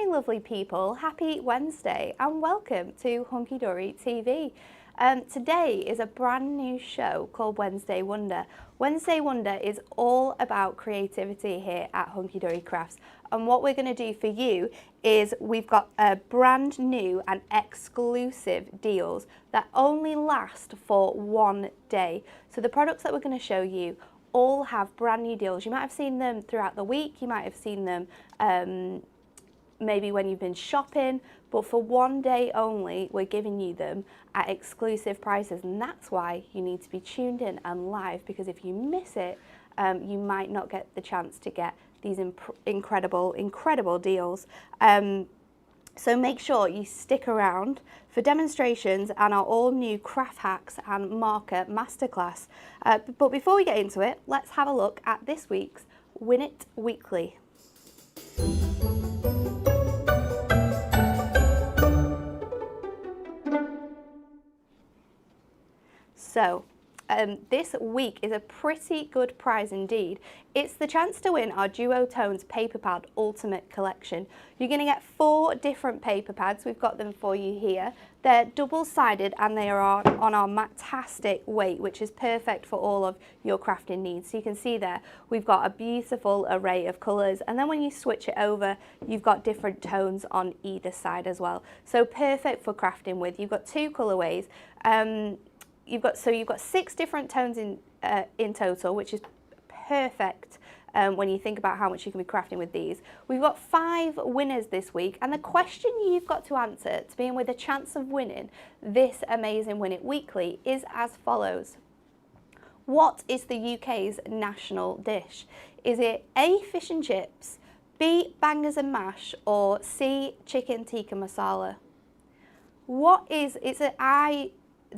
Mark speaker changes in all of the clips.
Speaker 1: morning, lovely people. Happy Wednesday and welcome to Hunky Dory TV. Today is a brand new show called Wednesday Wonder. Wednesday Wonder is all about creativity here at Hunky Dory Crafts. And what we're going to do for you is we've got a brand new and exclusive deals that only last for one day. So the products that we're going to show you all have brand new deals. You might have seen them throughout the week, you might have seen them maybe when you've been shopping, but for one day only we're giving you them at exclusive prices, and that's why you need to be tuned in and live, because if you miss it you might not get the chance to get these incredible deals. So make sure you stick around for demonstrations and our all new craft hacks and marker masterclass. But before we get into it, let's have a look at this week's Win It Weekly. So this week is a pretty good prize indeed. It's the chance to win our Duo Tones Paper Pad Ultimate Collection. You're going to get 4 different paper pads. We've got them for you here. They're double-sided and they are on our Matastic weight, which is perfect for all of your crafting needs. So you can see there, we've got a beautiful array of colours, and then when you switch it over, you've got different tones on either side as well. So perfect for crafting with. You've got 2 colourways. You've got 6 different tones in total, which is perfect when you think about how much you can be crafting with these. We've got 5 winners this week, and the question you've got to answer to be in with a chance of winning this amazing Win It Weekly is as follows. What is the UK's national dish? Is it A, fish and chips, B, bangers and mash, or C, chicken tikka masala? I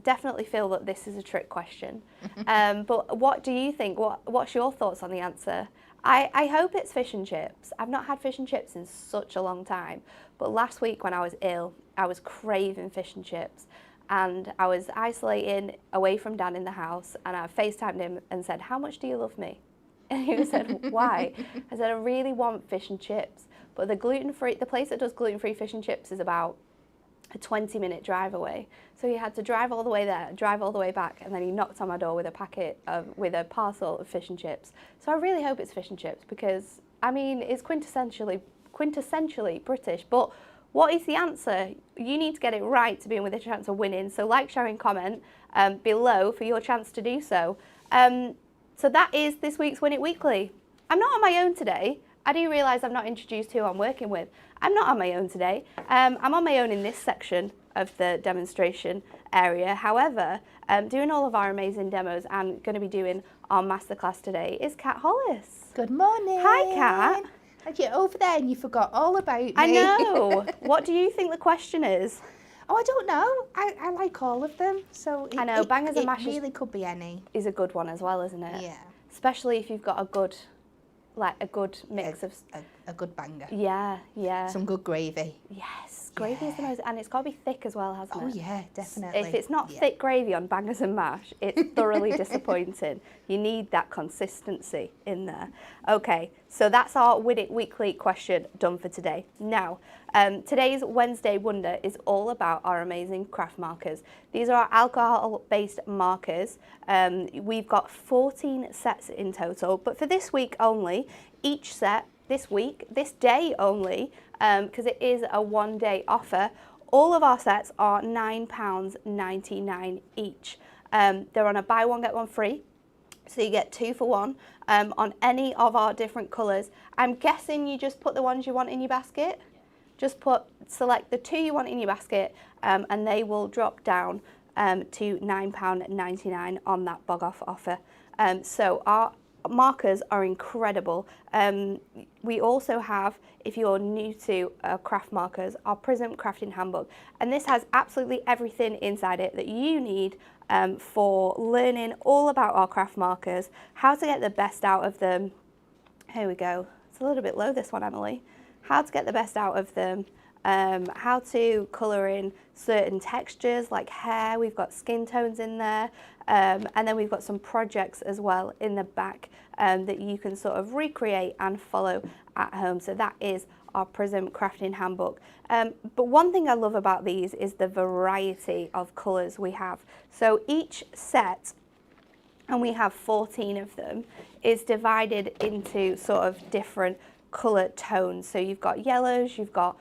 Speaker 1: definitely feel that this is a trick question, but what do you think? What's your thoughts on the answer? I hope it's fish and chips. I've not had fish and chips in such a long time, but last week when I was ill, I was craving fish and chips, and I was isolating away from Dad in the house, and I FaceTimed him and said, "How much do you love me?" And he said, "Why?" I said, "I really want fish and chips, but the place that does gluten-free fish and chips is about a 20-minute drive away." So he had to drive all the way there, drive all the way back, and then he knocked on my door with a parcel of fish and chips. So I really hope it's fish and chips, because I mean it's quintessentially British. But what is the answer? You need to get it right to be in with a chance of winning. So like, share and comment below for your chance to do so. So that is this week's Win It Weekly. I'm not on my own today. I do realise I've not introduced who I'm working with. I'm not on my own today. I'm on my own in this section of the demonstration area. However, doing all of our amazing demos and going to be doing our masterclass today is Cat Hollis.
Speaker 2: Good morning.
Speaker 1: Hi, Cat.
Speaker 2: And you're over there and you forgot all about me.
Speaker 1: I know. What do you think the question is?
Speaker 2: Oh, I don't know. I like all of them. So
Speaker 1: I know, bangers and mash
Speaker 2: really could be any.
Speaker 1: Is a good one as well, isn't it?
Speaker 2: Yeah.
Speaker 1: Especially if you've got a good mix of...
Speaker 2: A good banger.
Speaker 1: Yeah, yeah.
Speaker 2: Some good gravy.
Speaker 1: Yes, gravy is the most... And it's got to be thick as well, hasn't it?
Speaker 2: Oh, yeah, definitely.
Speaker 1: If it's not thick gravy on bangers and mash, it's thoroughly disappointing. You need that consistency in there. Okay, so that's our Win It Weekly question done for today. Now, today's Wednesday Wonder is all about our amazing craft markers. These are our alcohol-based markers. We've got 14 sets in total, but for this week only, each set, this day only, because it is a one-day offer, all of our sets are £9.99 each. They're on a buy one, get one free, so you get 2 for 1 on any of our different colours. I'm guessing you just put the ones you want in your basket. Just select the 2 you want in your basket, and they will drop down to £9.99 on that bog off offer. So our markers are incredible. We also have, if you're new to craft markers, our Prism Crafting Handbook, and this has absolutely everything inside it that you need for learning all about our craft markers, how to get the best out of them. Here we go. It's a little bit low, this one, Emily. how to get the best out of them, how to colour in certain textures like hair. We've got skin tones in there, and then we've got some projects as well in the back that you can sort of recreate and follow at home. So that is our Prism Crafting Handbook. But one thing I love about these is the variety of colours we have. So each set, and we have 14 of them, is divided into sort of different colour tones. So you've got yellows, you've got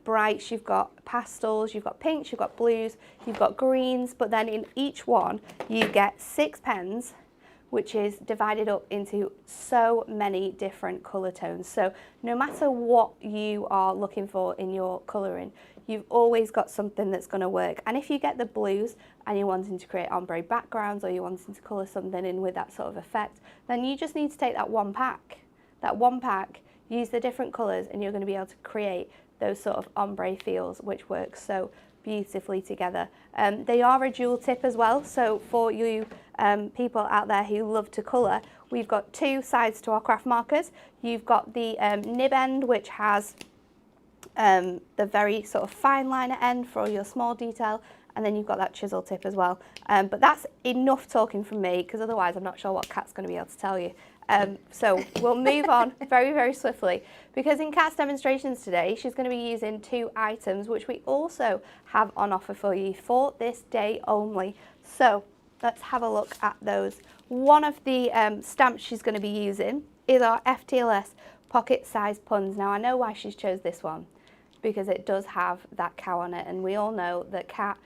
Speaker 1: brights, you've got pastels, you've got pinks, you've got blues, you've got greens, but then in each one you get 6 pens, which is divided up into so many different colour tones. So no matter what you are looking for in your colouring, you've always got something that's going to work. And if you get the blues and you're wanting to create ombre backgrounds, or you're wanting to colour something in with that sort of effect, then you just need to take that one pack, use the different colours, and you're going to be able to create those sort of ombre feels, which work so beautifully together. They are a dual tip as well, so for you people out there who love to colour, we've got 2 sides to our craft markers. You've got the nib end, which has the very sort of fine liner end for all your small detail, and then you've got that chisel tip as well. But that's enough talking from me, because otherwise I'm not sure what Kat's going to be able to tell you. So we'll move on very, very swiftly, because in Kat's demonstrations today, she's going to be using 2 items, which we also have on offer for you for this day only. So let's have a look at those. One of the stamps she's going to be using is our FTLS pocket size puns. Now I know why she's chose this one, because it does have that cow on it, and we all know that Kat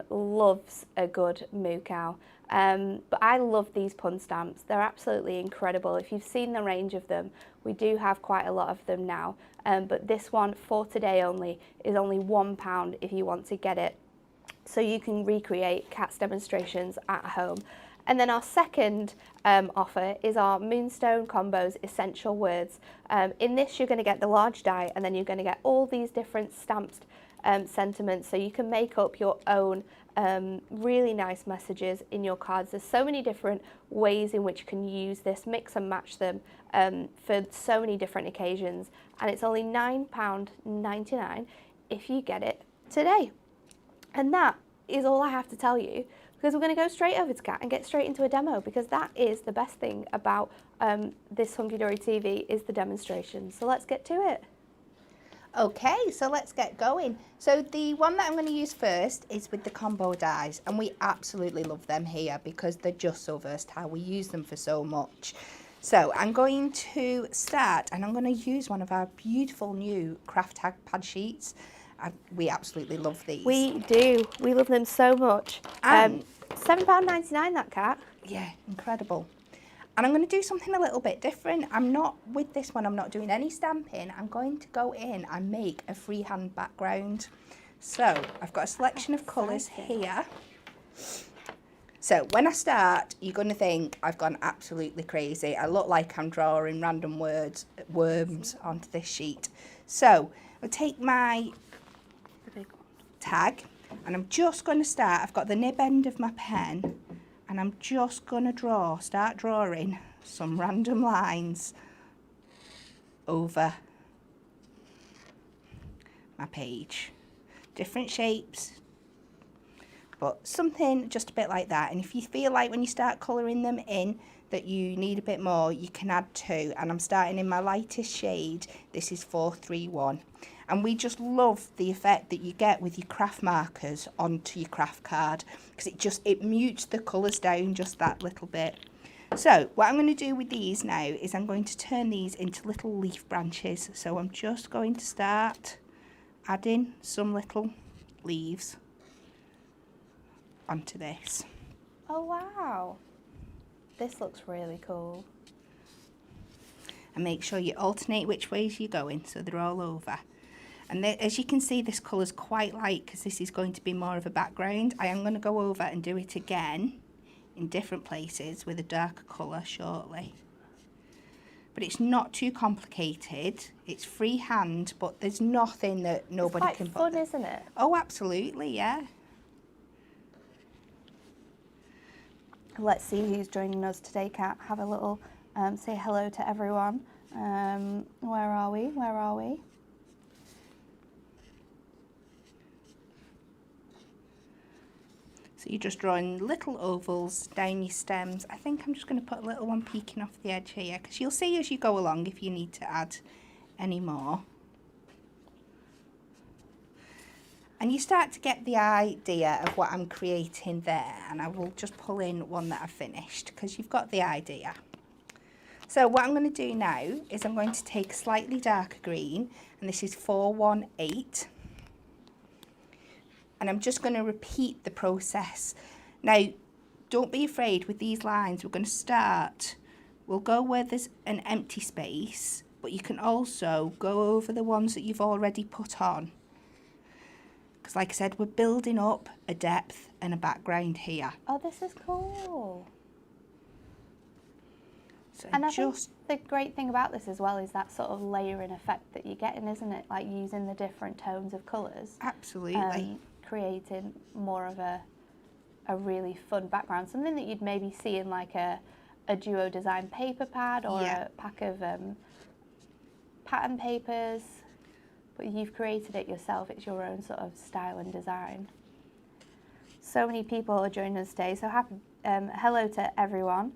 Speaker 1: loves a good moo cow. But I love these pun stamps. They're absolutely incredible. If you've seen the range of them, we do have quite a lot of them now, but this one for today only is only £1 if you want to get it, so you can recreate Kat's demonstrations at home. And then our second offer is our Moonstone Combos Essential Words. In this you're going to get the large die, and then you're going to get all these different stamped sentiments, so you can make up your own really nice messages in your cards. There's so many different ways in which you can use this, mix and match them for so many different occasions, and it's only £9.99 if you get it today. And that is all I have to tell you, because we're going to go straight over to Kat and get straight into a demo, because that is the best thing about this Hunky Dory TV, is the demonstration. So let's get to it.
Speaker 2: Okay, so let's get going. So the one that I'm going to use first is with the combo dies, and we absolutely love them here because they're just so versatile. We use them for so much. So I'm going to start, and I'm going to use one of our beautiful new craft tag pad sheets. We absolutely love these.
Speaker 1: We do. We love them so much. £7.99 that, Kat.
Speaker 2: Yeah, incredible. And I'm going to do something a little bit different. With this one, I'm not doing any stamping. I'm going to go in and make a freehand background. So I've got a selection of colours here. So when I start, you're going to think I've gone absolutely crazy. I look like I'm drawing random worms onto this sheet. So I'll take my tag, and I'm just going to start. I've got the nib end of my pen, and I'm just going to start drawing some random lines over my page. Different shapes, but something just a bit like that. And if you feel like when you start colouring them in that you need a bit more, you can add 2. And I'm starting in my lightest shade. This is 431. And we just love the effect that you get with your craft markers onto your craft card, because it mutes the colours down just that little bit. So what I'm going to do with these now is I'm going to turn these into little leaf branches. So I'm just going to start adding some little leaves onto this.
Speaker 1: Oh wow, this looks really cool.
Speaker 2: And make sure you alternate which ways you're going so they're all over. And as you can see, this colour's quite light because this is going to be more of a background. I am going to go over and do it again in different places with a darker colour shortly. But it's not too complicated. It's freehand, but there's nothing that nobody can put.
Speaker 1: It's quite fun, isn't it?
Speaker 2: Oh, absolutely, yeah.
Speaker 1: Let's see who's joining us today, Kat. Have a little say hello to everyone. Where are we? Where are we?
Speaker 2: So you're just drawing little ovals down your stems. I think I'm just going to put a little one peeking off the edge here, because you'll see as you go along if you need to add any more. And you start to get the idea of what I'm creating there, and I will just pull in one that I've finished because you've got the idea. So what I'm going to do now is I'm going to take a slightly darker green, and this is 418, and I'm just going to repeat the process. Now, don't be afraid with these lines. We're going to start, we'll go where there's an empty space, but you can also go over the ones that you've already put on. Because like I said, we're building up a depth and a background here.
Speaker 1: Oh, this is cool.
Speaker 2: So
Speaker 1: and I think the great thing about this as well is that sort of layering effect that you're getting, isn't it? Like using the different tones of colours.
Speaker 2: Absolutely.
Speaker 1: Creating more of a really fun background. Something that you'd maybe see in like a duo design paper pad or a pack of pattern papers. But you've created it yourself. It's your own sort of style and design. So many people are joining us today. So happy, hello to everyone.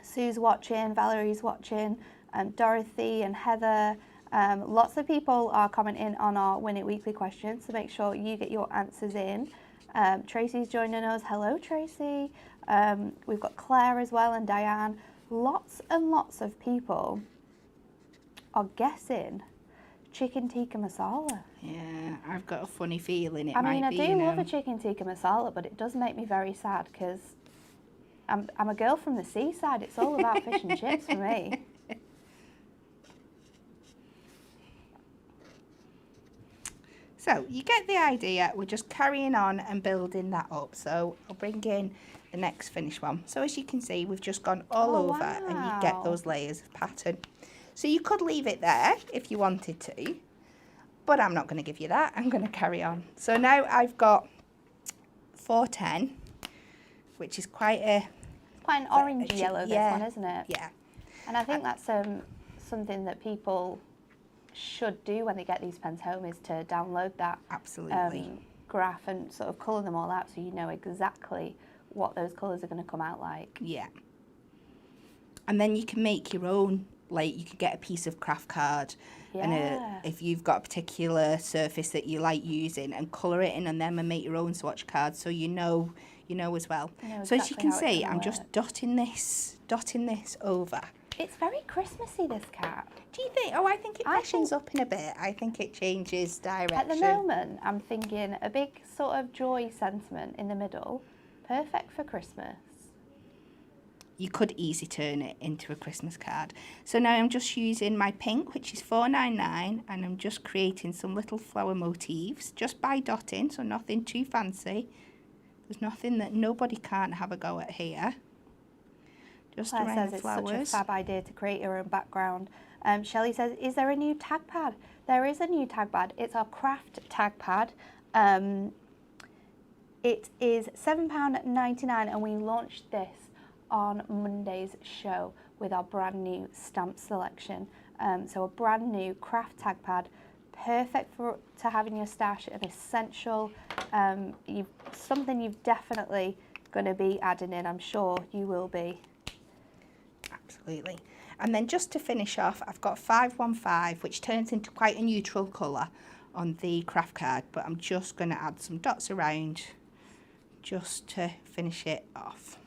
Speaker 1: Sue's watching, Valerie's watching, Dorothy and Heather. Lots of people are commenting on our Win It Weekly questions, so make sure you get your answers in. Tracy's joining us. Hello, Tracy. We've got Claire as well and Diane. Lots and lots of people are guessing chicken tikka masala.
Speaker 2: Yeah, I've got a funny feeling it
Speaker 1: I
Speaker 2: might
Speaker 1: mean,
Speaker 2: be,
Speaker 1: I do love a chicken tikka masala, but it does make me very sad because I'm a girl from the seaside. It's all about fish and chips for me.
Speaker 2: So you get the idea. We're just carrying on and building that up. So I'll bring in the next finished one. So as you can see, we've just gone all over and you get those layers of pattern. So you could leave it there if you wanted to, but I'm not going to give you that. I'm going to carry on. So now I've got 410, which is quite an
Speaker 1: orangey yellow, this one, isn't it?
Speaker 2: Yeah.
Speaker 1: And I think that's something that people should do when they get these pens home, is to download that graph and sort of colour them all out so you know exactly what those colours are going to come out like.
Speaker 2: Yeah. And then you can make your own. Like you could get a piece of craft card, and if you've got a particular surface that you like using, and colour it in on them and make your own swatch cards, so you know as well. So as you can see, I'm just dotting this over.
Speaker 1: It's very Christmassy, this cat.
Speaker 2: Do you think? Oh, I think it freshens up in a bit. I think it changes direction.
Speaker 1: At the moment, I'm thinking a big sort of joy sentiment in the middle, perfect for Christmas.
Speaker 2: You could easily turn it into a Christmas card. So now I'm just using my pink, which is 499, and I'm just creating some little flower motifs just by dotting, so nothing too fancy. There's nothing that nobody can't have a go at here. Just
Speaker 1: Claire
Speaker 2: around
Speaker 1: says
Speaker 2: the flowers.
Speaker 1: It's such a fab idea to create your own background. Shelley says, is there a new tag pad? There is a new tag pad. It's our craft tag pad. It is £7.99, and we launched this on Monday's show with our brand new stamp selection. So a brand new craft tag pad, perfect to have in your stash, an essential, something you've definitely going to be adding in. I'm sure you will be.
Speaker 2: Absolutely. And then just to finish off, I've got 515, which turns into quite a neutral colour on the craft card, but I'm just going to add some dots around just to finish it off.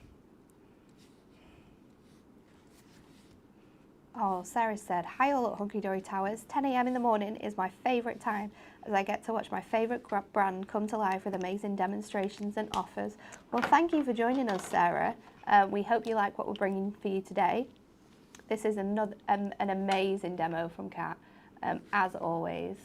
Speaker 1: Oh, Sarah said, hi all at Hunky Dory Towers. 10 a.m. in the morning is my favourite time as I get to watch my favourite brand come to life with amazing demonstrations and offers. Well, thank you for joining us, Sarah. We hope you like what we're bringing for you today. This is another an amazing demo from Cat, as always.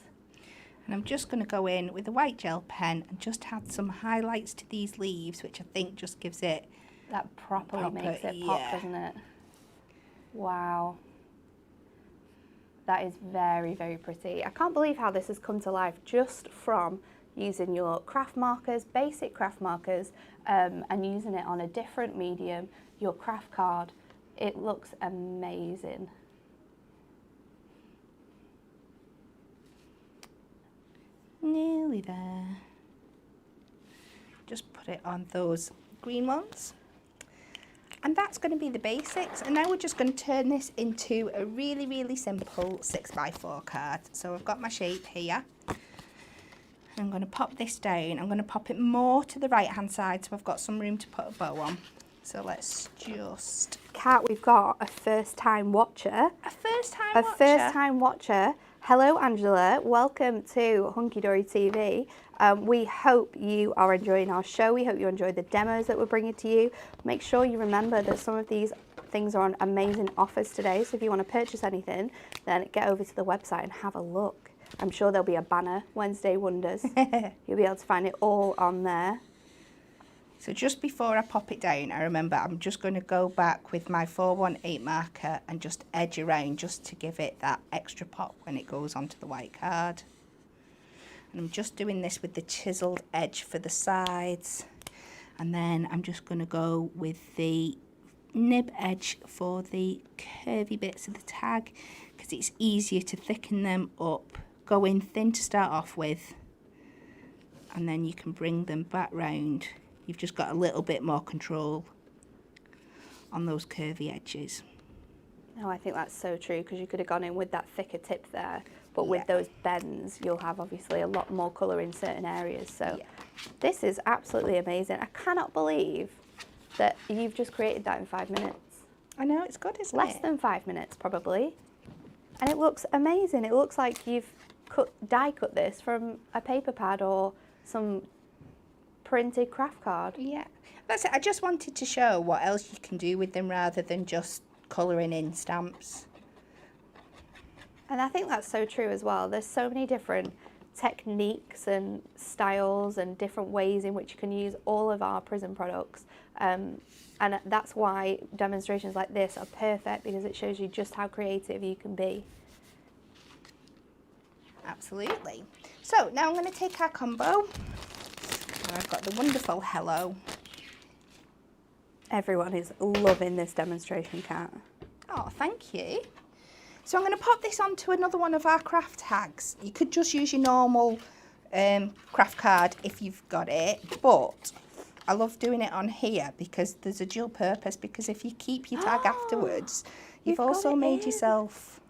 Speaker 2: And I'm just going to go in with a white gel pen and just add some highlights to these leaves, which I think just gives it...
Speaker 1: That properly makes it pop, doesn't it? Wow. That is very, very pretty. I can't believe how this has come to life just from using your craft markers, basic craft markers, and using it on a different medium, your craft card. It looks amazing.
Speaker 2: Nearly there. Just put it on those green ones. And that's going to be the basics. And now we're just going to turn this into a really, really simple 6x4 card. So I've got my shape here. I'm going to pop this down. I'm going to pop it more to the right hand side so I've got some room to put a bow on. So let's just...
Speaker 1: Kat, we've got a first time watcher.
Speaker 2: A first time watcher?
Speaker 1: A first time watcher. Hello Angela, welcome to Hunky Dory TV. We hope you are enjoying our show. We hope you enjoy the demos that we're bringing to you. Make sure you remember that some of these things are on amazing offers today. So if you want to purchase anything, then get over to the website and have a look. I'm sure there'll be a banner, Wednesday Wonders. You'll be able to find it all on there.
Speaker 2: So just before I pop it down, I remember I'm just going to go back with my 418 marker and just edge around just to give it that extra pop when it goes onto the white card. And I'm just doing this with the chiseled edge for the sides. And then I'm just going to go with the nib edge for the curvy bits of the tag because it's easier to thicken them up. Go in thin to start off with and then you can bring them back round. You've just got a little bit more control on those curvy edges.
Speaker 1: Oh, I think that's so true because you could have gone in with that thicker tip there, but with those bends you'll have obviously a lot more colour in certain areas. So this is absolutely amazing. I cannot believe that you've just created that in 5 minutes.
Speaker 2: I know, it's good, isn't it?
Speaker 1: Less than 5 minutes probably. And it looks amazing. It looks like you've die cut this from a paper pad or some printed craft card.
Speaker 2: Yeah, that's it. I just wanted to show what else you can do with them rather than just colouring in stamps.
Speaker 1: And I think that's so true as well. There's so many different techniques and styles and different ways in which you can use all of our Prism products. And that's why demonstrations like this are perfect because it shows you just how creative you can be.
Speaker 2: Absolutely. So now I'm going to take our combo. I've got the wonderful hello.
Speaker 1: Everyone is loving this demonstration, Kat.
Speaker 2: Oh, thank you. So I'm going to pop this onto another one of our craft tags. You could just use your normal craft card if you've got it, but I love doing it on here because there's a dual purpose, because if you keep your tag afterwards, you've also made yourself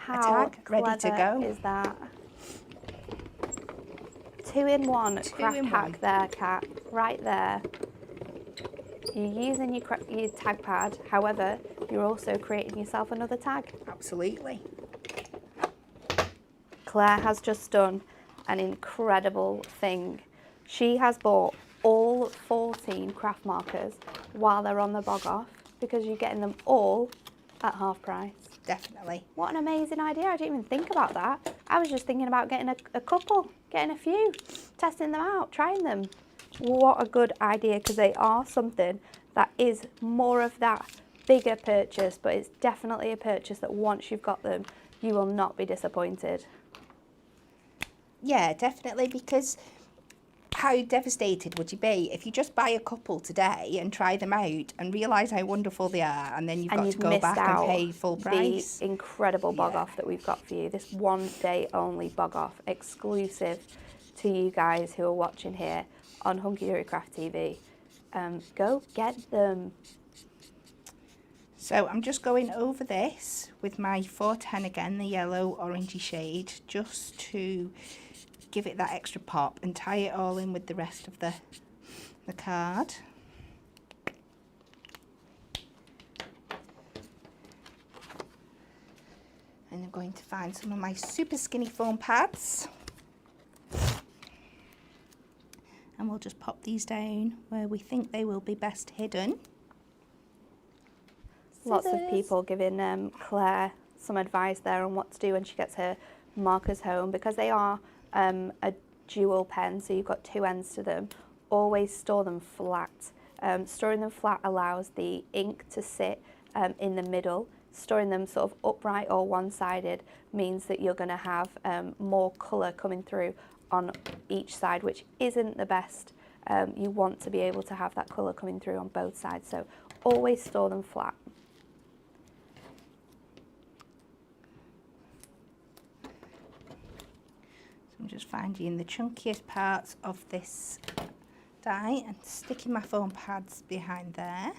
Speaker 2: a tag ready to go.
Speaker 1: Is that 2-in-1 craft hack there, Kat, right there. You're using your tag pad, however, you're also creating yourself another tag.
Speaker 2: Absolutely.
Speaker 1: Claire has just done an incredible thing. She has bought all 14 craft markers while they're on the bog off because you're getting them all at half price.
Speaker 2: Definitely.
Speaker 1: What an amazing idea. I didn't even think about that. I was just thinking about getting a couple, getting a few, testing them out, trying them. What a good idea, because they are something that is more of that bigger purchase, but it's definitely a purchase that once you've got them, you will not be disappointed.
Speaker 2: Yeah, definitely, because how devastated would you be if you just buy a couple today and try them out and realise how wonderful they are, and then you've got to go back and pay full price?
Speaker 1: The incredible bog off that we've got for you, this one day only bog off, exclusive to you guys who are watching here on Hunky Dory Craft TV. Go get them.
Speaker 2: So I'm just going over this with my 410 again, the yellow orangey shade, just to give it that extra pop and tie it all in with the rest of the card. And I'm going to find some of my super skinny foam pads. And we'll just pop these down where we think they will be best hidden.
Speaker 1: Lots of people giving Claire some advice there on what to do when she gets her markers home, because they are a dual pen, so you've got two ends to them. Always store them flat. Storing them flat allows the ink to sit in the middle. Storing them sort of upright or one-sided means that you're going to have more colour coming through on each side, which isn't the best. You want to be able to have that colour coming through on both sides, so always store them flat.
Speaker 2: I'm just finding the chunkiest parts of this die and sticking my foam pads behind there.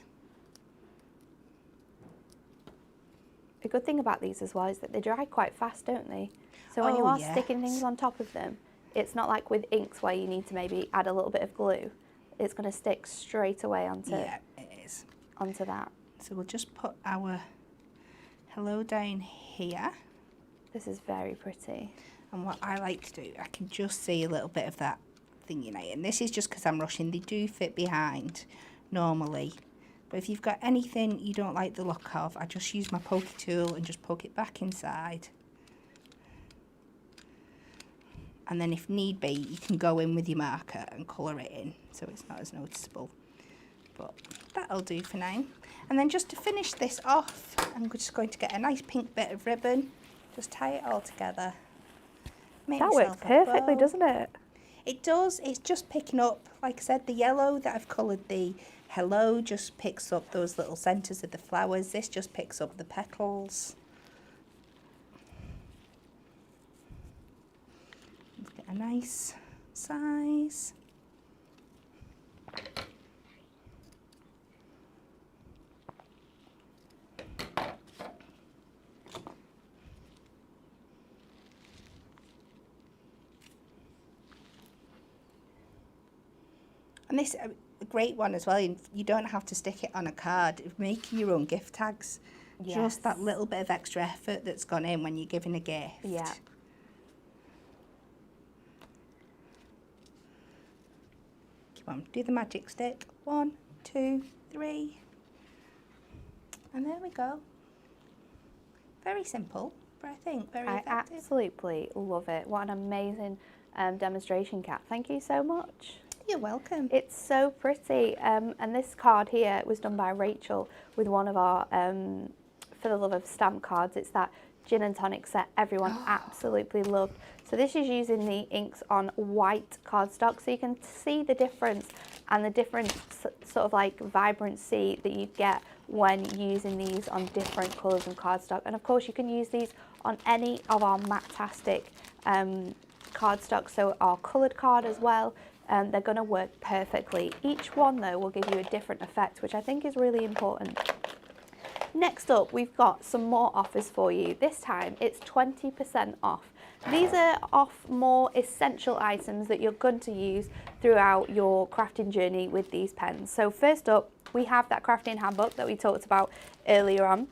Speaker 1: The good thing about these as well is that they dry quite fast, don't they? So when you are sticking things on top of them, it's not like with inks where you need to maybe add a little bit of glue. It's going to stick straight away onto,
Speaker 2: it is.
Speaker 1: Onto that.
Speaker 2: So we'll just put our hello down here.
Speaker 1: This is very pretty.
Speaker 2: And what I like to do, I can just see a little bit of that thingy now. And this is just because I'm rushing. They do fit behind normally. But if you've got anything you don't like the look of, I just use my pokey tool and just poke it back inside. And then if need be, you can go in with your marker and colour it in so it's not as noticeable. But that'll do for now. And then just to finish this off, I'm just going to get a nice pink bit of ribbon, just tie it all together.
Speaker 1: That works perfectly, doesn't it?
Speaker 2: It does. It's just picking up, like I said, the yellow that I've coloured the hello just picks up those little centres of the flowers. This just picks up the petals. Let's get a nice size. And this a great one as well. You don't have to stick it on a card. Making your own gift tags, just that little bit of extra effort that's gone in when you're giving a gift.
Speaker 1: Yeah.
Speaker 2: Come on, do the magic stick. 1, 2, 3, and there we go. Very simple, but I think very effective.
Speaker 1: I absolutely love it. What an amazing demonstration, Kat. Thank you so much.
Speaker 2: You're welcome.
Speaker 1: It's so pretty, and this card here was done by Rachel with one of our For the Love of stamp cards. It's that gin and tonic set everyone absolutely loved. So this is using the inks on white cardstock, so you can see the difference and the different sort of like vibrancy that you get when using these on different colours of cardstock. And of course you can use these on any of our Matastic cardstock, so our coloured card as well. They're going to work perfectly. Each one though will give you a different effect, which I think is really important. Next up, we've got some more offers for you. This time it's 20% off. These are off more essential items that you're going to use throughout your crafting journey with these pens. So first up, we have that crafting handbook that we talked about earlier on.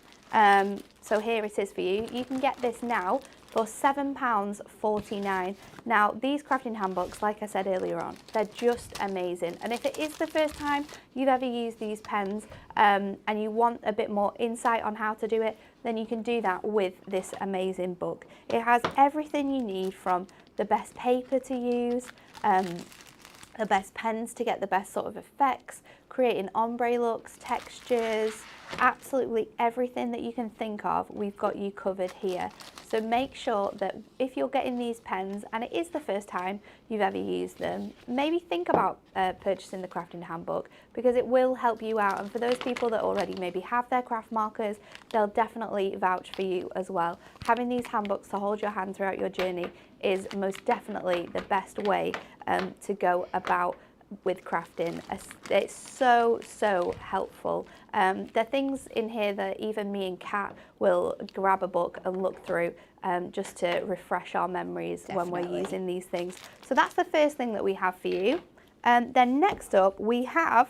Speaker 1: So here it is for you. You can get this now for £7.49. Now, these crafting handbooks, like I said earlier on, they're just amazing. And if it is the first time you've ever used these pens and you want a bit more insight on how to do it, then you can do that with this amazing book. It has everything you need, from the best paper to use, the best pens to get the best sort of effects, creating ombre looks, textures, absolutely everything that you can think of, we've got you covered here. So make sure that if you're getting these pens and it is the first time you've ever used them, maybe think about purchasing the crafting handbook, because it will help you out. And for those people that already maybe have their craft markers, they'll definitely vouch for you as well. Having these handbooks to hold your hand throughout your journey is most definitely the best way to go about with crafting. It's so helpful. There are things in here that even me and Kat will grab a book and look through just to refresh our memories when we're using these things. So that's the first thing that we have for you. Then next up we have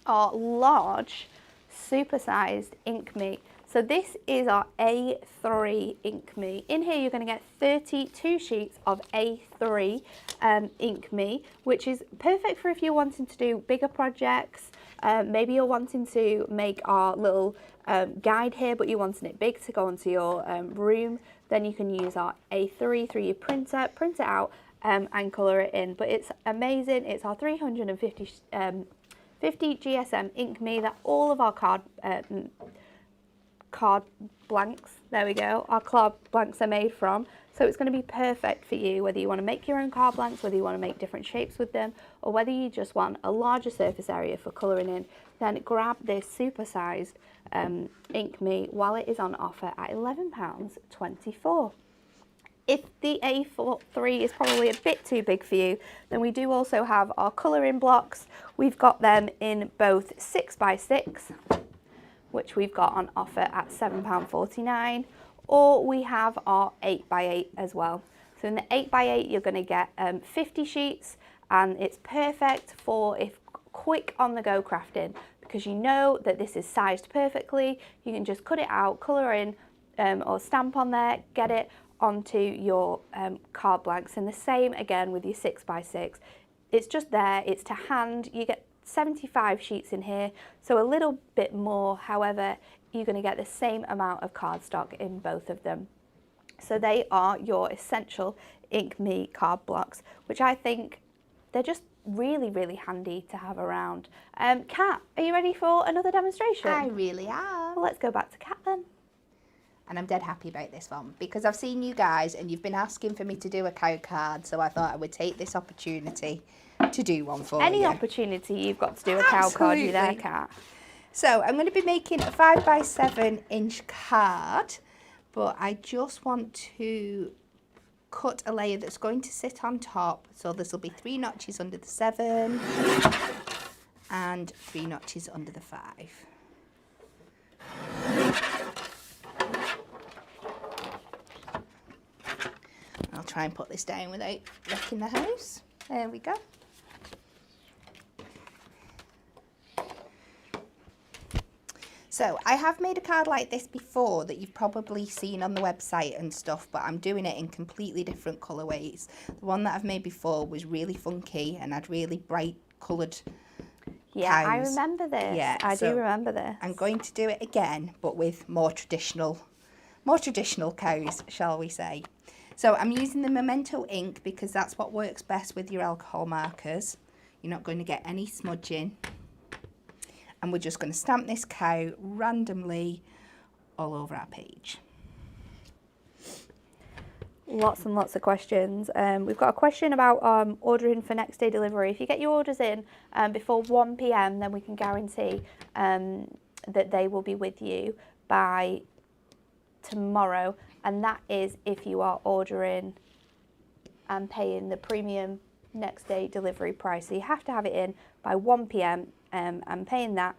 Speaker 1: our large supersized Ink Me. So this is our A3 Ink Me. In here you're going to get 32 sheets of A3 Ink Me, which is perfect for if you're wanting to do bigger projects. Maybe you're wanting to make our little guide here, but you're wanting it big to go onto your room. Then you can use our A3 through your printer, print it out and colour it in. But it's amazing. It's our 350 GSM Ink Me that all of our card blanks, there we go, our card blanks are made from. So it's going to be perfect for you, whether you want to make your own card blanks, whether you want to make different shapes with them, or whether you just want a larger surface area for colouring in. Then grab this supersized Ink Me while it is on offer at £11.24. If the A3 is probably a bit too big for you, then we do also have our colouring blocks. We've got them in both 6x6, which we've got on offer at £7.49, or we have our 8x8 as well. So in the 8x8 you're going to get 50 sheets, and it's perfect for if quick on the go crafting, because you know that this is sized perfectly. You can just cut it out, colour in or stamp on there, get it onto your card blanks. And the same again with your 6x6. It's just there, it's to hand. You get 75 sheets in here, so a little bit more. However, you're going to get the same amount of cardstock in both of them. So they are your essential Ink Me card blocks, which I think they're just really, really handy to have around. Kat, are you ready for another demonstration?
Speaker 2: I really am.
Speaker 1: Well, let's go back to Kat then.
Speaker 2: And I'm dead happy about this one because I've seen you guys and you've been asking for me to do a cow card, so I thought I would take this opportunity to do one for you.
Speaker 1: Any opportunity you've got to do a cow card, you there, Kat.
Speaker 2: So I'm going to be making a 5x7 inch card, but I just want to cut a layer that's going to sit on top. So this will be 3 notches under the 7 and 3 notches under the 5. I'll try and put this down without wrecking the house. There we go. So I have made a card like this before that you've probably seen on the website and stuff, but I'm doing it in completely different colourways. The one that I've made before was really funky and had really bright coloured
Speaker 1: Yeah,
Speaker 2: cows.
Speaker 1: I remember this.
Speaker 2: Yeah,
Speaker 1: I do remember this.
Speaker 2: I'm going to do it again, but with more traditional cows, shall we say. So I'm using the Memento ink because that's what works best with your alcohol markers. You're not going to get any smudging. And we're just going to stamp this cow randomly all over our page.
Speaker 1: Lots and lots of questions. We've got a question about ordering for next day delivery. If you get your orders in before 1 p.m, then we can guarantee that they will be with you by tomorrow. And that is if you are ordering and paying the premium next day delivery price. So you have to have it in by 1 p.m. And paying that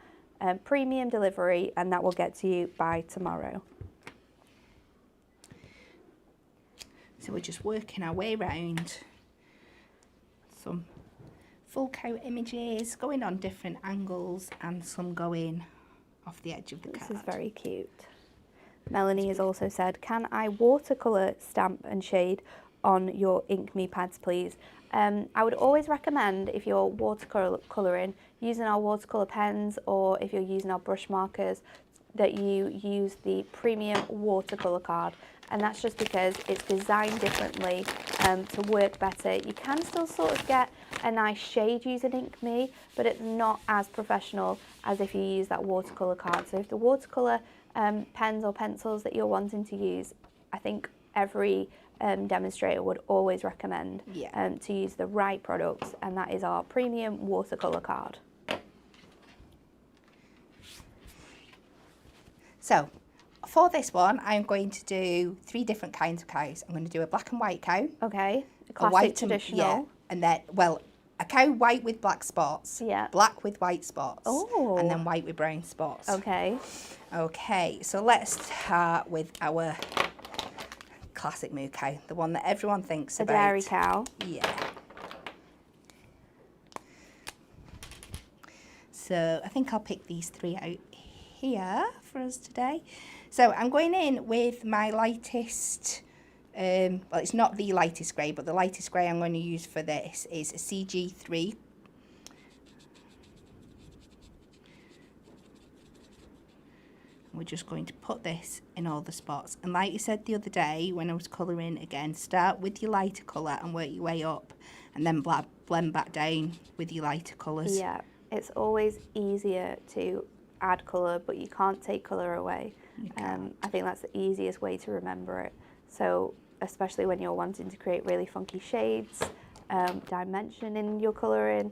Speaker 1: premium delivery, and that will get to you by tomorrow.
Speaker 2: So we're just working our way around some full cow images, going on different angles and some going off the edge of the card.
Speaker 1: This is very cute. Melanie has also said, can I watercolour stamp and shade on your Ink Me pads, please? I would always recommend, if you're watercolouring, using our watercolour pens, or if you're using our brush markers, that you use the premium watercolour card. And that's just because it's designed differently to work better. You can still sort of get a nice shade using Ink Me, but it's not as professional as if you use that watercolour card. So if the watercolour pens or pencils that you're wanting to use, I think every demonstrator would always recommend to use the right products, and that is our premium watercolour card.
Speaker 2: So for this one, I'm going to do 3 different kinds of cows. I'm going to do a black and white cow.
Speaker 1: Okay,
Speaker 2: a white
Speaker 1: traditional.
Speaker 2: Yeah, and then, well, a cow white with black spots, black with white spots, and then white with brown spots.
Speaker 1: Okay.
Speaker 2: Okay, so let's start with our classic moo cow, the one that everyone thinks about.
Speaker 1: A dairy cow.
Speaker 2: Yeah. So I think I'll pick these 3 out here for us today. So I'm going in with my lightest, well, it's not the lightest grey, but the lightest grey I'm going to use for this is a CG3. We're just going to put this in all the spots. And like you said the other day when I was colouring, again, start with your lighter colour and work your way up, and then blend back down with your lighter colours.
Speaker 1: Yeah, it's always easier to add colour, but you can't take colour away. I think that's the easiest way to remember it. So especially when you're wanting to create really funky shades, dimension in your colouring,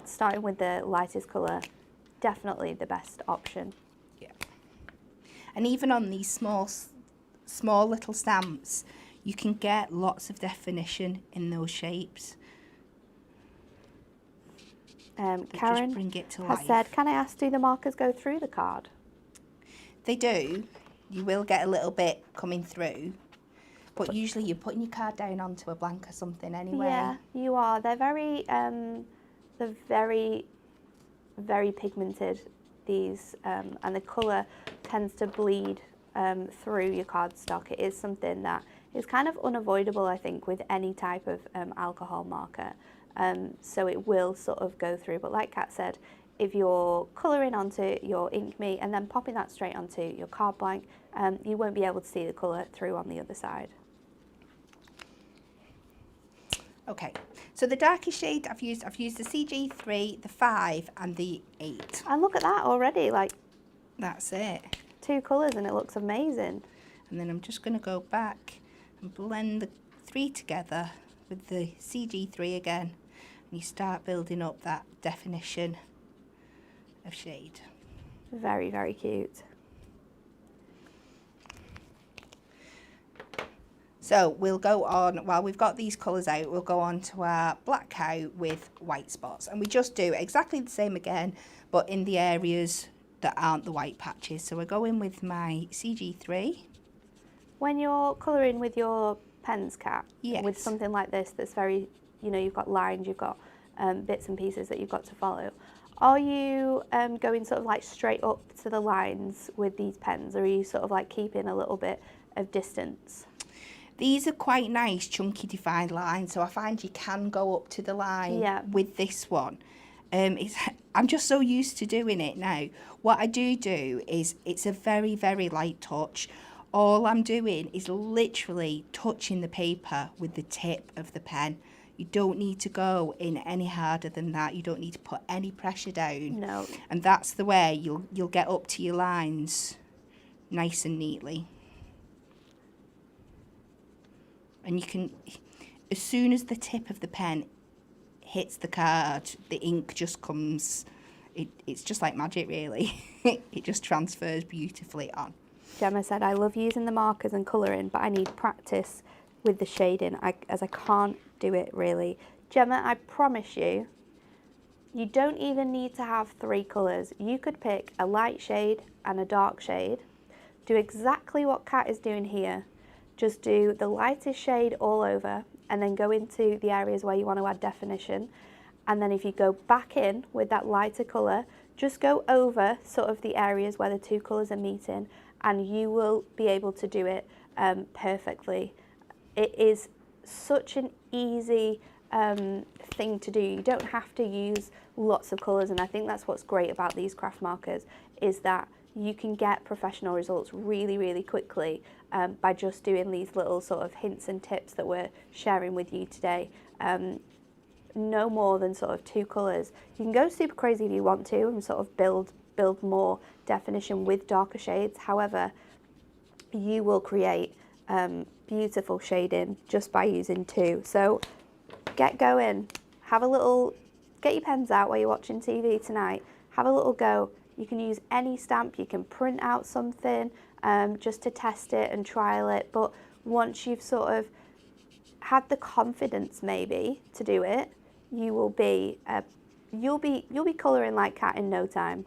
Speaker 1: starting with the lightest colour, definitely the best option.
Speaker 2: Yeah. And even on these small little stamps, you can get lots of definition in those shapes.
Speaker 1: Karen
Speaker 2: just bring it to
Speaker 1: has
Speaker 2: life.
Speaker 1: said, can I ask, do the markers go through the card?
Speaker 2: They do. You will get a little bit coming through, but usually you're putting your card down onto a blank or something anyway.
Speaker 1: Yeah, you are. They're very, very pigmented, these, and the colour tends to bleed through your cardstock. It is something that is kind of unavoidable, I think, with any type of alcohol marker. So it will sort of go through, but like Kat said, if you're colouring onto your ink me and then popping that straight onto your card blank, you won't be able to see the colour through on the other side.
Speaker 2: Okay, so the darkest shade I've used the CG3, the 5 and the 8.
Speaker 1: And look at that already, like
Speaker 2: That's it.
Speaker 1: 2 colours and it looks amazing.
Speaker 2: And then I'm just going to go back and blend the 3 together with the CG3 again. And you start building up that definition of shade.
Speaker 1: Very, very cute.
Speaker 2: So we'll go on, while we've got these colours out, we'll go on to our black cow with white spots. And we just do exactly the same again, but in the areas that aren't the white patches. So we're going with my CG3.
Speaker 1: When you're colouring with your pens, Kat,
Speaker 2: Yes.
Speaker 1: with something like this that's very, you know, you've got lines, you've got bits and pieces that you've got to follow, are you going sort of like straight up to the lines with these pens, or are you sort of like keeping a little bit of distance?
Speaker 2: These are quite nice, chunky, defined lines, so I find you can go up to the line with this one. I'm just so used to doing it now. What I do is, it's a very, very light touch. All I'm doing is literally touching the paper with the tip of the pen. You don't need to go in any harder than that. You don't need to put any pressure down.
Speaker 1: No.
Speaker 2: And that's the way you'll get up to your lines nice and neatly. And you can, as soon as the tip of the pen hits the card, the ink just comes, it's just like magic really. It just transfers beautifully on.
Speaker 1: Gemma said, I love using the markers and colouring, but I need practice with the shading as I can't do it really. Gemma, I promise you, you don't even need to have 3 colours. You could pick a light shade and a dark shade. Do exactly what Kat is doing here. Just do the lightest shade all over and then go into the areas where you want to add definition. And then if you go back in with that lighter colour, just go over sort of the areas where the 2 colours are meeting, and you will be able to do it perfectly. It is such an easy thing to do. You don't have to use lots of colours, and I think that's what's great about these craft markers, is that you can get professional results really, really quickly by just doing these little sort of hints and tips that we're sharing with you today. No more than sort of 2 colours. You can go super crazy if you want to and sort of build more definition with darker shades. However, you will create beautiful shading just by using 2. So get going. Get your pens out while you're watching TV tonight. Have a little go. You can use any stamp, you can print out something just to test it and trial it, but once you've sort of had the confidence maybe to do it, you will be you'll be colouring like Kat in no time.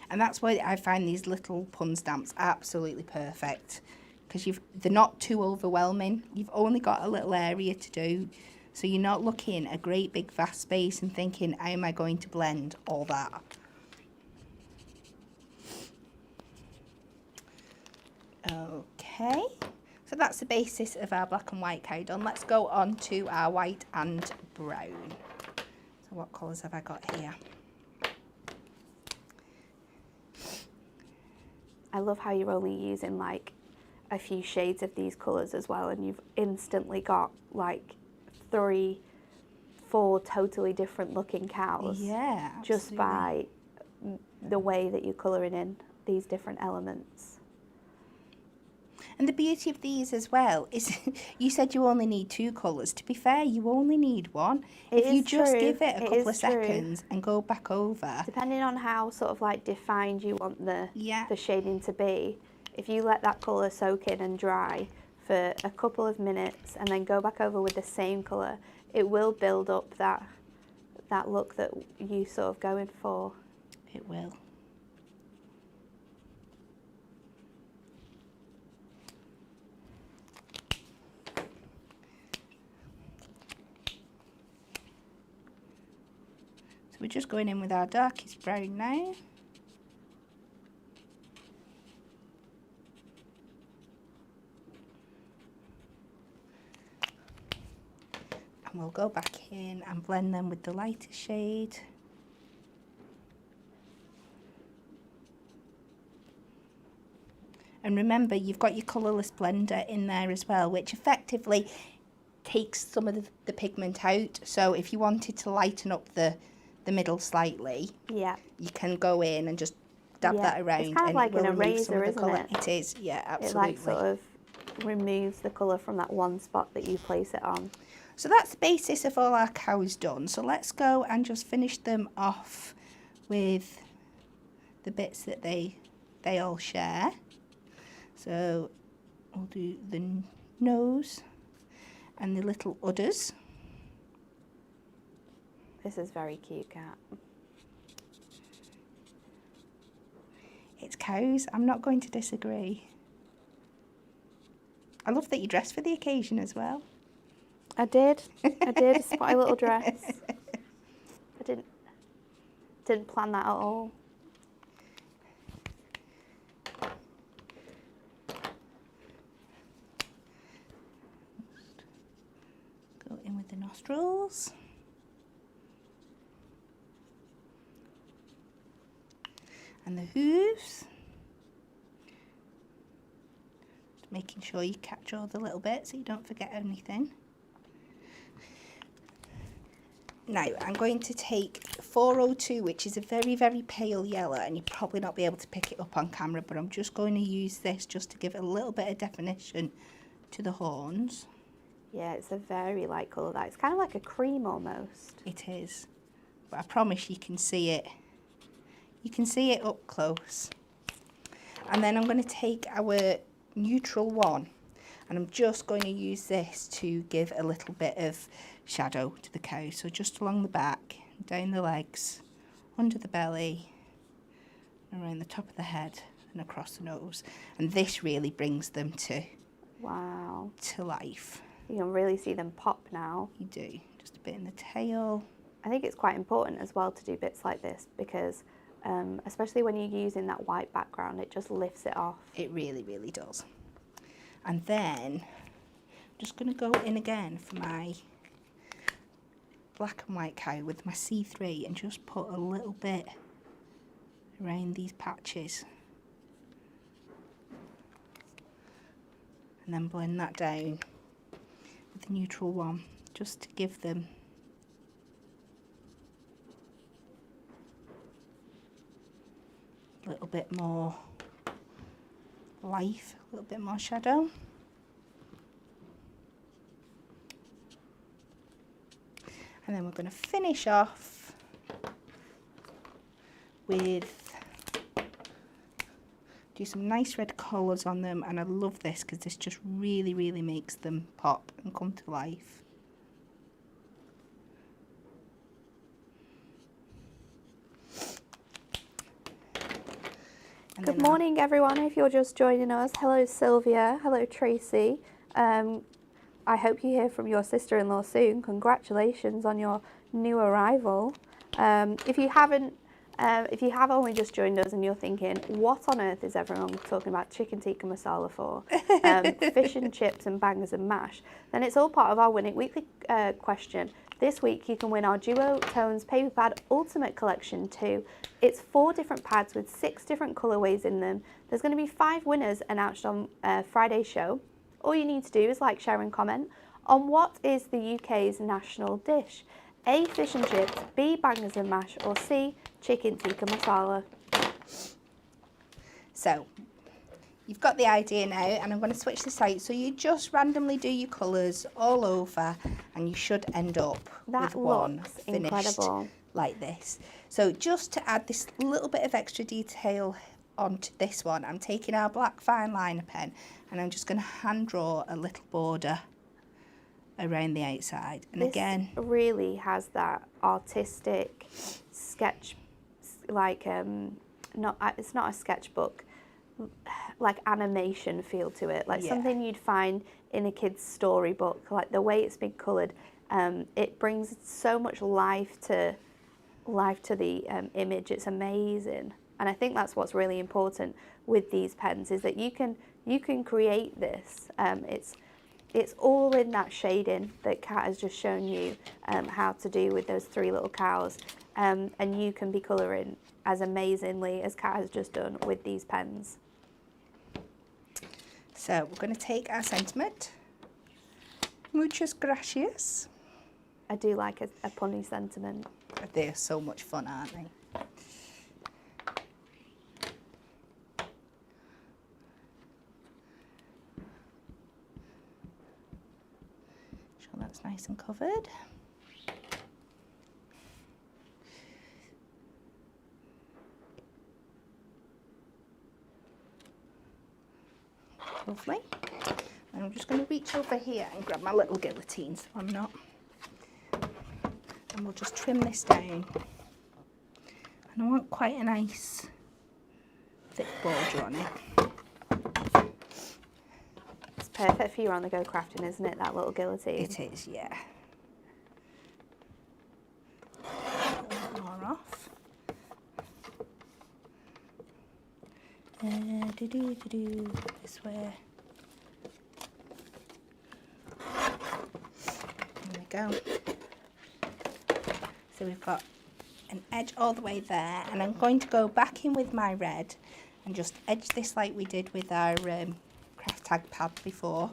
Speaker 2: And that's why I find these little pun stamps absolutely perfect, because they're not too overwhelming. You've only got a little area to do, so you're not looking a great big vast space and thinking, how am I going to blend all that? Okay, so that's the basis of our black and white cow done. Let's go on to our white and brown. So what colours have I got here?
Speaker 1: I love how you're only using like a few shades of these colours as well, and you've instantly got like 3, 4 totally different looking cows.
Speaker 2: Yeah, absolutely.
Speaker 1: Just by the way that you're colouring in these different elements.
Speaker 2: And the beauty of these as well is, you said you only need 2 colours. To be fair, you only need 1. If you just give it a couple of seconds and go back over.
Speaker 1: Depending on how sort of like defined you want the shading to be, if you let that colour soak in and dry for a couple of minutes and then go back over with the same colour, it will build up that look that you sort of going for.
Speaker 2: It will. So we're just going in with our darkest brown now. And we'll go back in and blend them with the lighter shade. And remember, you've got your colourless blender in there as well, which effectively takes some of the pigment out. So if you wanted to lighten up the middle slightly,
Speaker 1: yeah,
Speaker 2: you can go in and just dab that around.
Speaker 1: It's kind of like an eraser, isn't it?
Speaker 2: It is, yeah, absolutely.
Speaker 1: It like sort of removes the colour from that one spot that you place it on.
Speaker 2: So that's the basis of all our cows done. So let's go and just finish them off with the bits that they all share. So we'll do the nose and the little udders.
Speaker 1: This is very cute, Cat.
Speaker 2: It's cows. I'm not going to disagree. I love that you dressed for the occasion as well.
Speaker 1: I did. It's my little dress. I didn't plan that at all.
Speaker 2: Go in with the nostrils. And the hooves. Just making sure you catch all the little bits so you don't forget anything. Now I'm going to take 402, which is a very, very pale yellow, and you'll probably not be able to pick it up on camera, but I'm just going to use this just to give a little bit of definition to the horns.
Speaker 1: Yeah, it's a very light colour. That it's kind of like a cream almost.
Speaker 2: It is, but I promise you can see it. You can see it up close. And then I'm going to take our neutral one, and I'm just going to use this to give a little bit of shadow to the cow. So just along the back, down the legs, under the belly, around the top of the head and across the nose. And this really brings them to life.
Speaker 1: You can really see them pop now.
Speaker 2: You do. Just a bit in the tail.
Speaker 1: I think it's quite important as well to do bits like this because especially when you're using that white background, it just lifts it off.
Speaker 2: It really, really does. And then I'm just going to go in again for my black and white cow with my C3 and just put a little bit around these patches. And then blend that down with the neutral one just to give them a little bit more life, a little bit more shadow. And then we're going to finish off with, do some nice red colours on them, and I love this because this just really, really makes them pop and come to life.
Speaker 1: Good morning, everyone. If you're just joining us, hello Sylvia, hello Tracy. I hope you hear from your sister-in-law soon. Congratulations on your new arrival. If you have only just joined us and you're thinking, what on earth is everyone talking about chicken tikka masala for? Fish and chips and bangers and mash. Then it's all part of our Win It Weekly question. This week you can win our Duo Tones Paper Pad Ultimate Collection 2. It's 4 different pads with 6 different colourways in them. There's going to be 5 winners announced on Friday's show. All you need to do is like, share and comment on what is the UK's national dish. A, fish and chips, B, bangers and mash, or C, chicken tikka masala.
Speaker 2: So, you've got the idea now, and I'm going to switch this out. So you just randomly do your colours all over, and you should end up with one finished
Speaker 1: incredible.
Speaker 2: Like this. So just to add this little bit of extra detail onto this one, I'm taking our black fine liner pen and I'm just going to hand draw a little border around the outside. And
Speaker 1: this
Speaker 2: again,
Speaker 1: really has that artistic sketch, like it's not a sketchbook, like animation feel to it, like something you'd find in a kid's storybook. Like the way it's been coloured, it brings so much life to the image. It's amazing, and I think that's what's really important with these pens, is that you can create this. It's all in that shading that Kat has just shown you how to do with those 3 little cows, and you can be colouring as amazingly as Kat has just done with these pens.
Speaker 2: So we're going to take our sentiment. Muchas gracias.
Speaker 1: I do like a punny sentiment.
Speaker 2: They're so much fun, aren't they? Sure that's nice and covered. Lovely. And I'm just going to reach over here and grab my little guillotine so I'm not. And we'll just trim this down. And I want quite a nice thick border on it.
Speaker 1: It's perfect for you on the go crafting, isn't it, that little guillotine?
Speaker 2: It is, yeah. A little bit more off. This way. There we go. So we've got an edge all the way there, and I'm going to go back in with my red and just edge this like we did with our craft tag pad before.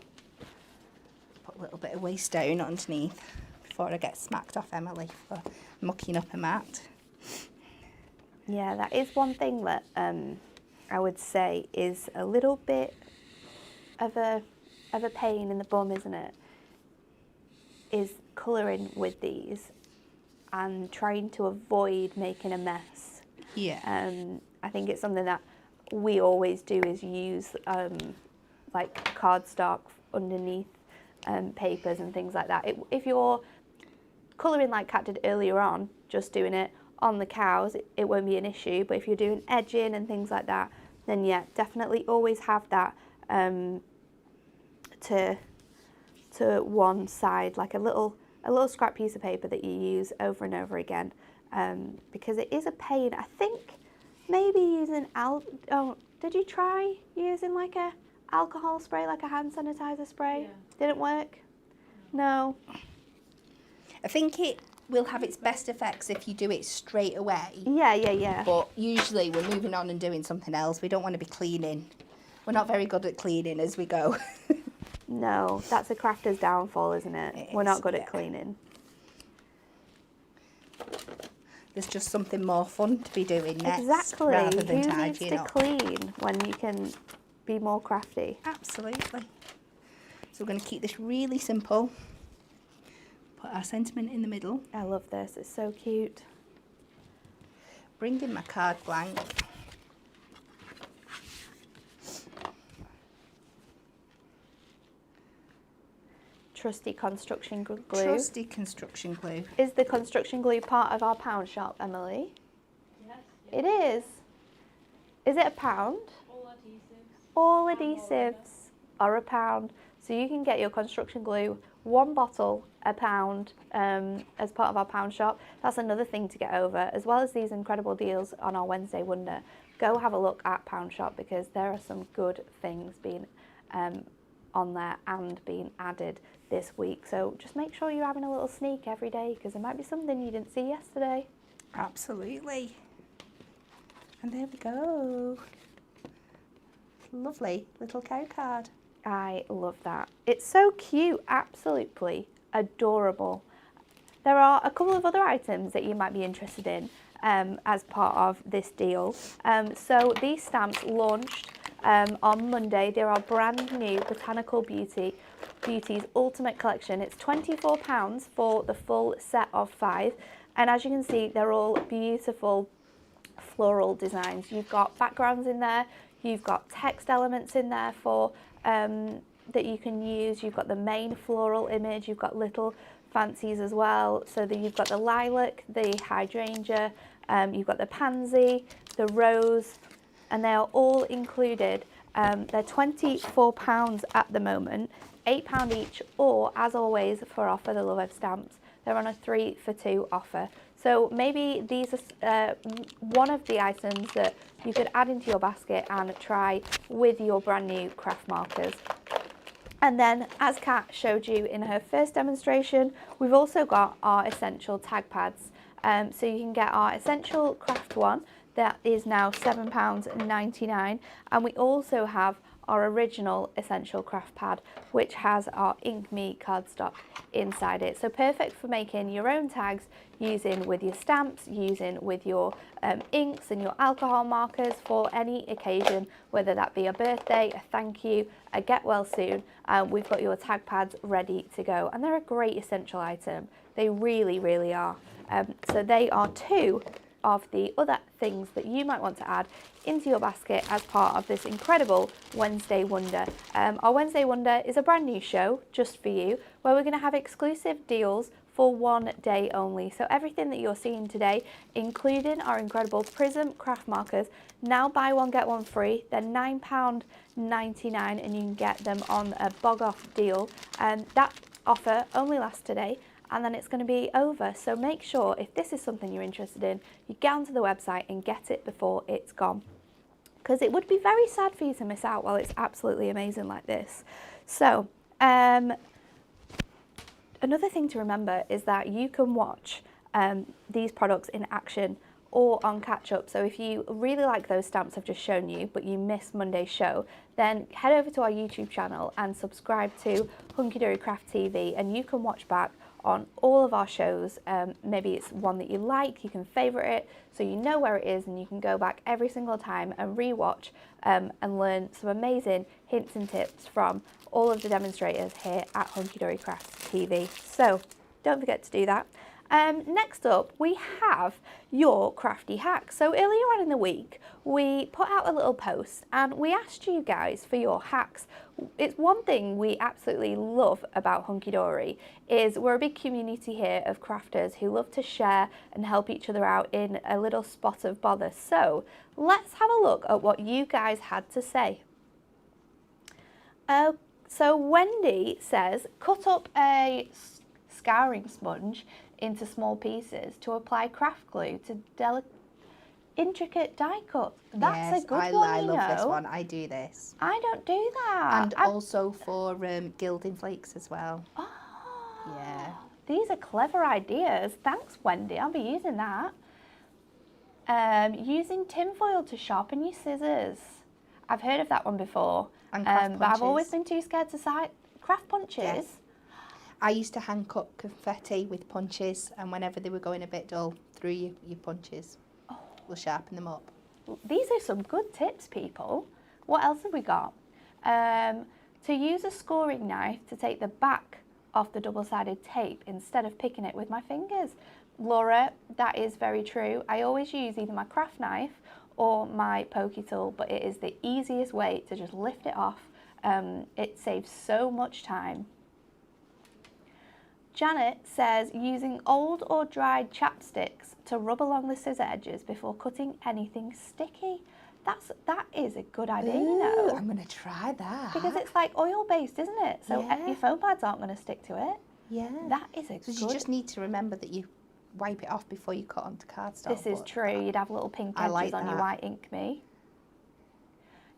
Speaker 2: Put a little bit of waste down underneath before I get smacked off Emily for mucking up a mat.
Speaker 1: Yeah, that is one thing that I would say is a little bit of a pain in the bum, isn't it? Is colouring with these and trying to avoid making a mess.
Speaker 2: Yeah.
Speaker 1: I think it's something that we always do, is use like cardstock underneath papers and things like that. If you're colouring like Kat did earlier on, just doing it on the cows, it won't be an issue. But if you're doing edging and things like that, then yeah, definitely always have that to one side, like a little scrap piece of paper that you use over and over again, because it is a pain. I think maybe using did you try using like a alcohol spray, like a hand sanitizer spray? Yeah. Didn't work? No.
Speaker 2: I think it will have its best effects if you do it straight away.
Speaker 1: Yeah.
Speaker 2: But usually we're moving on and doing something else. We don't want to be cleaning. We're not very good at cleaning as we go.
Speaker 1: No, that's a crafter's downfall, isn't it? We're not good at cleaning.
Speaker 2: There's just something more fun to be doing next.
Speaker 1: Exactly.
Speaker 2: Rather than
Speaker 1: Who needs to
Speaker 2: up.
Speaker 1: clean when you can be more crafty?
Speaker 2: Absolutely. So we're going to keep this really simple. Put our sentiment in the middle.
Speaker 1: I love this. It's so cute.
Speaker 2: Bring in my card blank.
Speaker 1: Trusty construction glue.
Speaker 2: Trusty construction glue.
Speaker 1: Is the construction glue part of our pound shop, Emily?
Speaker 3: Yes.
Speaker 1: It is. Is it a pound? All adhesives are a pound. So you can get your construction glue, 1 bottle, a pound, as part of our pound shop. That's another thing to get over, as well as these incredible deals on our Wednesday Wonder. Go have a look at Pound Shop, because there are some good things being on there and being added this week. So just make sure you're having a little sneak every day, because there might be something you didn't see yesterday.
Speaker 2: Absolutely. And there we go. Lovely little cow card.
Speaker 1: I love that. It's so cute, absolutely adorable. There are a couple of other items that you might be interested in as part of this deal. So these stamps launched on Monday. They're our brand new Botanical Beauties Ultimate Collection. It's £24 for the full set of 5. And as you can see, they're all beautiful floral designs. You've got backgrounds in there, you've got text elements in there for that you can use. You've got the main floral image, you've got little fancies as well. So that you've got the lilac, the hydrangea, you've got the pansy, the rose, and they are all included. They're £24 at the moment, £8 each, or as always for our For the Love of stamps, they're on a 3 for 2 offer. So maybe these are one of the items that you could add into your basket and try with your brand new craft markers. And then, as Kat showed you in her first demonstration, we've also got our essential tag pads. So you can get our essential craft one, that is now £7.99, and we also have our original essential craft pad, which has our Ink Me cardstock inside it. So perfect for making your own tags, using with your stamps, using with your inks and your alcohol markers for any occasion, whether that be a birthday, a thank you, a get well soon. We've got your tag pads ready to go, and they're a great essential item. They really, really are. So they are two of the other things that you might want to add into your basket as part of this incredible Wednesday Wonder. Our Wednesday Wonder is a brand new show just for you, where we're going to have exclusive deals for one day only. So everything that you're seeing today, including our incredible Prism craft markers, now buy one get one free. They're £9.99 and you can get them on a bog off deal. That offer only lasts today, and then it's going to be over. So make sure, if this is something you're interested in, you get onto the website and get it before it's gone, because it would be very sad for you to miss out while it's absolutely amazing like this. So another thing to remember is that you can watch these products in action or on catch up. So if you really like those stamps I've just shown you, but you missed Monday's show, then head over to our YouTube channel and subscribe to Hunky Dory Craft TV, and you can watch back on all of our shows. Maybe it's one that you like, you can favourite it so you know where it is, and you can go back every single time and re-watch and learn some amazing hints and tips from all of the demonstrators here at Hunky Dory Craft TV. So don't forget to do that. Next up, we have your crafty hacks. So earlier on in the week, we put out a little post and we asked you guys for your hacks. It's one thing we absolutely love about Hunky Dory is we're a big community here of crafters who love to share and help each other out in a little spot of bother. So let's have a look at what you guys had to say. So Wendy says, cut up a scouring sponge into small pieces to apply craft glue to intricate die cuts. That's a good one,
Speaker 2: I
Speaker 1: you
Speaker 2: love
Speaker 1: know.
Speaker 2: this one. I do this.
Speaker 1: I don't do that.
Speaker 2: And also for gilding flakes as well.
Speaker 1: Oh,
Speaker 2: yeah.
Speaker 1: These are clever ideas. Thanks, Wendy. I'll be using that. Using tinfoil to sharpen your scissors. I've heard of that one before.
Speaker 2: And craft
Speaker 1: but I've always
Speaker 2: punches.
Speaker 1: been too scared to craft punches.
Speaker 2: Yes. I used to hand cut confetti with punches, and whenever they were going a bit dull, through your punches.
Speaker 1: Oh.
Speaker 2: We'll sharpen them up.
Speaker 1: These are some good tips, people. What else have we got? To use a scoring knife to take the back off the double-sided tape instead of picking it with my fingers. Laura, that is very true. I always use either my craft knife or my pokey tool, but it is the easiest way to just lift it off. It saves so much time. Janet says using old or dried chapsticks to rub along the scissor edges before cutting anything sticky. That is a good idea, you know.
Speaker 2: I'm going to try that.
Speaker 1: Because it's like oil-based, isn't it? So
Speaker 2: Yeah.
Speaker 1: your foam pads aren't going to stick to it.
Speaker 2: Yeah.
Speaker 1: That is a
Speaker 2: So
Speaker 1: good...
Speaker 2: you just need to remember that you wipe it off before you cut onto cardstock.
Speaker 1: This is true. You'd have little pink edges
Speaker 2: like
Speaker 1: on your
Speaker 2: that.
Speaker 1: white Ink Me.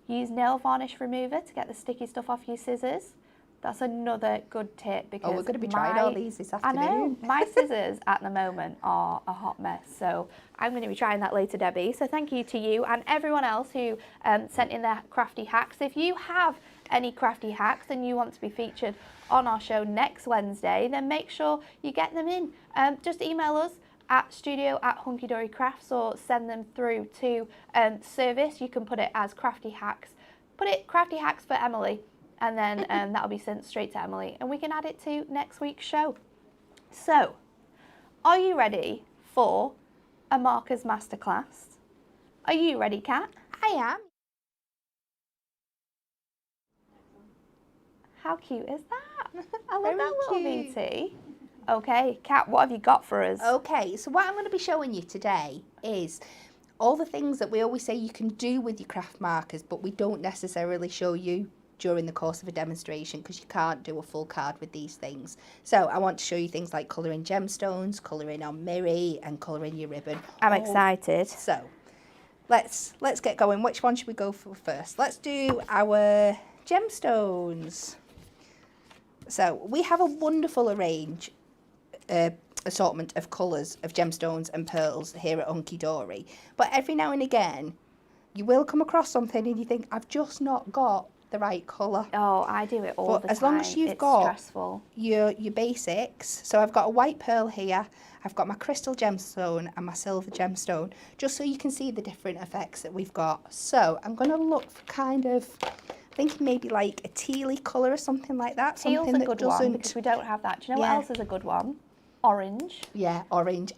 Speaker 1: Use nail varnish remover to get the sticky stuff off your scissors. That's another good tip because
Speaker 2: we're going to be trying all these this afternoon.
Speaker 1: I know, my scissors at the moment are a hot mess, so I'm going to be trying that later, Debbie. So thank you to you and everyone else who sent in their crafty hacks. If you have any crafty hacks and you want to be featured on our show next Wednesday, then make sure you get them in. Just email us at studio@hunkydorycrafts or send them through to service. You can put it as crafty hacks. Put it crafty hacks for Emily. And then that'll be sent straight to Emily and we can add it to next week's show. So, are you ready for a markers masterclass? Are you ready, Cat?
Speaker 2: I am.
Speaker 1: How cute is that? I love
Speaker 2: Very
Speaker 1: that little
Speaker 2: cute.
Speaker 1: beauty. Okay, Cat, what have you got for us?
Speaker 2: Okay, so what I'm going to be showing you today is all the things that we always say you can do with your craft markers, but we don't necessarily show you during the course of a demonstration because you can't do a full card with these things. So I want to show you things like colouring gemstones, colouring on Miri and colouring your ribbon.
Speaker 1: I'm excited.
Speaker 2: So let's get going. Which one should we go for first? Let's do our gemstones. So we have a wonderful assortment of colours of gemstones and pearls here at Hunky Dory. But every now and again, you will come across something and you think, I've just not got the right colour.
Speaker 1: Oh, I do it all the time.
Speaker 2: As long as you've
Speaker 1: it's
Speaker 2: got
Speaker 1: stressful.
Speaker 2: your basics, so I've got a white pearl here, I've got my crystal gemstone and my silver gemstone, just so you can see the different effects that we've got. So I'm going to look for kind of, thinking maybe like a tealy colour or something like that.
Speaker 1: Teal's
Speaker 2: something
Speaker 1: a good one because we don't have that. Do you know what
Speaker 2: Yeah.
Speaker 1: else is a good one? Orange.
Speaker 2: Yeah, orange.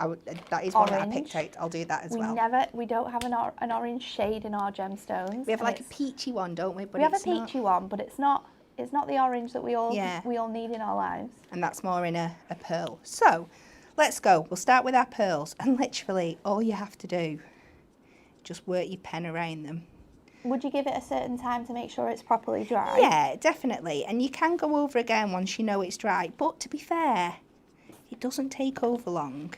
Speaker 2: That is one that I
Speaker 1: Orange.
Speaker 2: picked out. I'll do that as well.
Speaker 1: We don't have an orange shade in our gemstones.
Speaker 2: We have like a peachy one, don't we? But
Speaker 1: we have a
Speaker 2: it's not,
Speaker 1: peachy one, but it's not the orange that we all
Speaker 2: Yeah.
Speaker 1: need in our lives.
Speaker 2: and that's more in a pearl. So let's go. We'll start with our pearls, and literally all you have to do, just work your pen around them.
Speaker 1: Would you give it a certain time to make sure it's properly dry?
Speaker 2: Yeah, definitely. And you can go over again once you know it's dry. But to be fair, it doesn't take over long.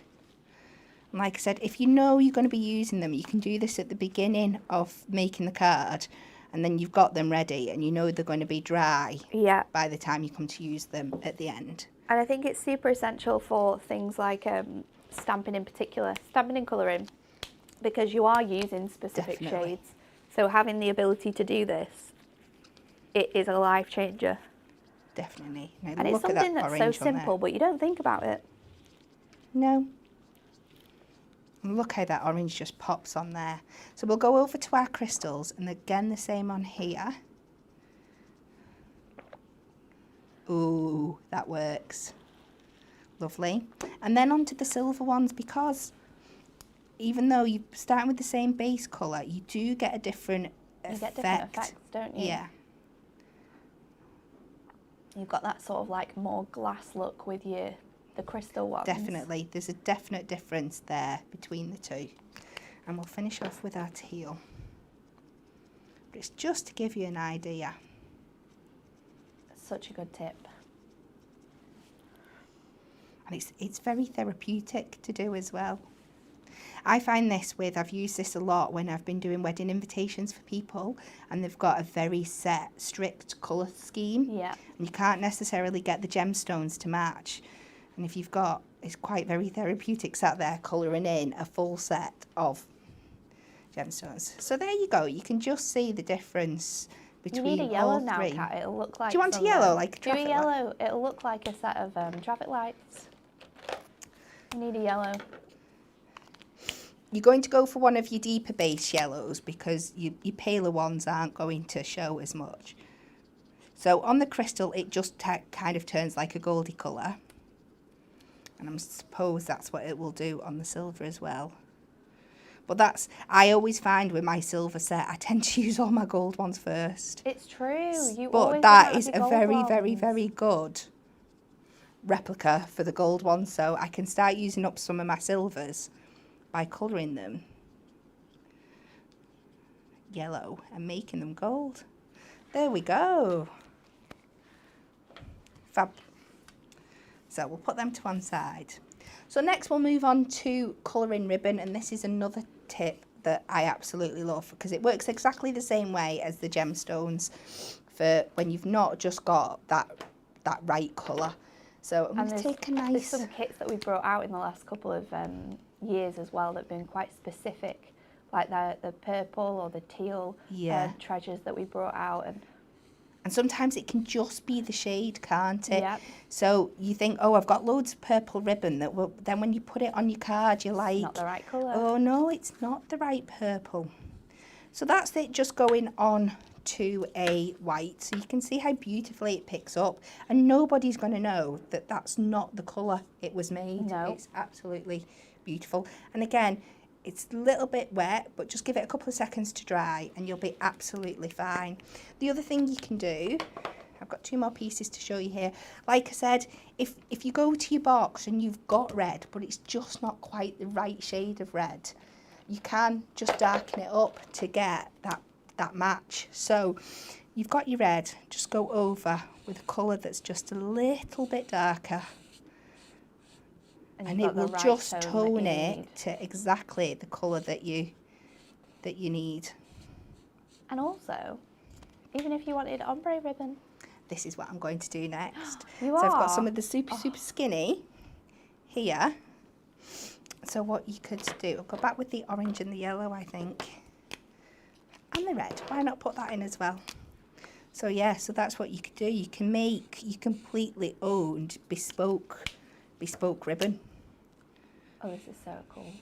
Speaker 2: And like I said, if you know you're going to be using them, you can do this at the beginning of making the card, and then you've got them ready and you know they're going to be dry
Speaker 1: Yeah.
Speaker 2: by the time you come to use them at the end.
Speaker 1: And I think it's super essential for things like stamping in particular, stamping and colouring, because you are using specific
Speaker 2: Definitely.
Speaker 1: shades. So having the ability to do this, it is a life changer.
Speaker 2: Definitely. Now,
Speaker 1: And it's
Speaker 2: look at
Speaker 1: something
Speaker 2: that
Speaker 1: that's so
Speaker 2: orange on there.
Speaker 1: simple, but you don't think about it.
Speaker 2: No. And look how that orange just pops on there. So we'll go over to our crystals, and again the same on here. Ooh, that works. Lovely. And then onto the silver ones, because even though you're starting with the same base colour, you do get a different effect.
Speaker 1: You get different effects, don't you?
Speaker 2: Yeah.
Speaker 1: You've got that sort of like more glass look with the crystal ones.
Speaker 2: Definitely. There's a definite difference there between the two. And we'll finish off with our teal. But it's just to give you an idea.
Speaker 1: Such a good tip.
Speaker 2: And it's very therapeutic to do as well. I find this I've used this a lot when I've been doing wedding invitations for people and they've got a very set, strict colour scheme.
Speaker 1: Yeah.
Speaker 2: And you can't necessarily get the gemstones to match. And if you've got, it's quite very therapeutic sat there colouring in a full set of gemstones. So there you go. You can just see the difference between
Speaker 1: You need a yellow
Speaker 2: all
Speaker 1: now,
Speaker 2: three.
Speaker 1: Cat. It'll look like.
Speaker 2: Do you want a yellow, like a traffic
Speaker 1: Do a
Speaker 2: light?
Speaker 1: yellow. It'll look like a set of traffic lights. You need a yellow.
Speaker 2: You're going to go for one of your deeper base yellows because your paler ones aren't going to show as much. So on the crystal, it just kind of turns like a goldy colour. And I suppose that's what it will do on the silver as well. But I always find with my silver set, I tend to use all my gold ones first.
Speaker 1: It's true. You
Speaker 2: But
Speaker 1: always
Speaker 2: that
Speaker 1: run out
Speaker 2: is
Speaker 1: of
Speaker 2: a
Speaker 1: your
Speaker 2: very,
Speaker 1: gold
Speaker 2: very,
Speaker 1: ones.
Speaker 2: very good replica for the gold ones. So I can start using up some of my silvers by colouring them yellow and making them gold. There we go. Fab. So we'll put them to one side. So next we'll move on to colouring ribbon, and this is another tip that I absolutely love because it works exactly the same way as the gemstones for when you've not just got that right colour. So I'm going to take a
Speaker 1: There's
Speaker 2: nice...
Speaker 1: some kits that we brought out in the last couple of years as well that have been quite specific, like the purple or the teal
Speaker 2: Yeah.
Speaker 1: treasures that we brought out.
Speaker 2: And sometimes it can just be the shade, can't it?
Speaker 1: Yep.
Speaker 2: So you think, oh, I've got loads of purple ribbon that will... Then when you put it on your card, you're like...
Speaker 1: It's not the right colour.
Speaker 2: Oh, no, it's not the right purple. So that's it, just going on to a white. So you can see how beautifully it picks up. And nobody's going to know that that's not the colour it was made.
Speaker 1: No.
Speaker 2: It's absolutely beautiful. And again, It's a little bit wet, but just give it a couple of seconds to dry and you'll be absolutely fine. The other thing you can do, I've got 2 more pieces to show you here. Like I said, if you go to your box and you've got red, but it's just not quite the right shade of red, you can just darken it up to get that match. So you've got your red, just go over with a colour that's just a little bit darker. And it will just tone it to exactly the colour that you need.
Speaker 1: And also, even if you wanted ombre ribbon.
Speaker 2: This is what I'm going to do next.
Speaker 1: So
Speaker 2: I've got some of the super skinny here. So what you could do, I'll go back with the orange and the yellow, I think. And the red, why not put that in as well? So yeah, so that's what you could do. You can make your completely owned bespoke ribbon.
Speaker 1: Oh, this is so cool.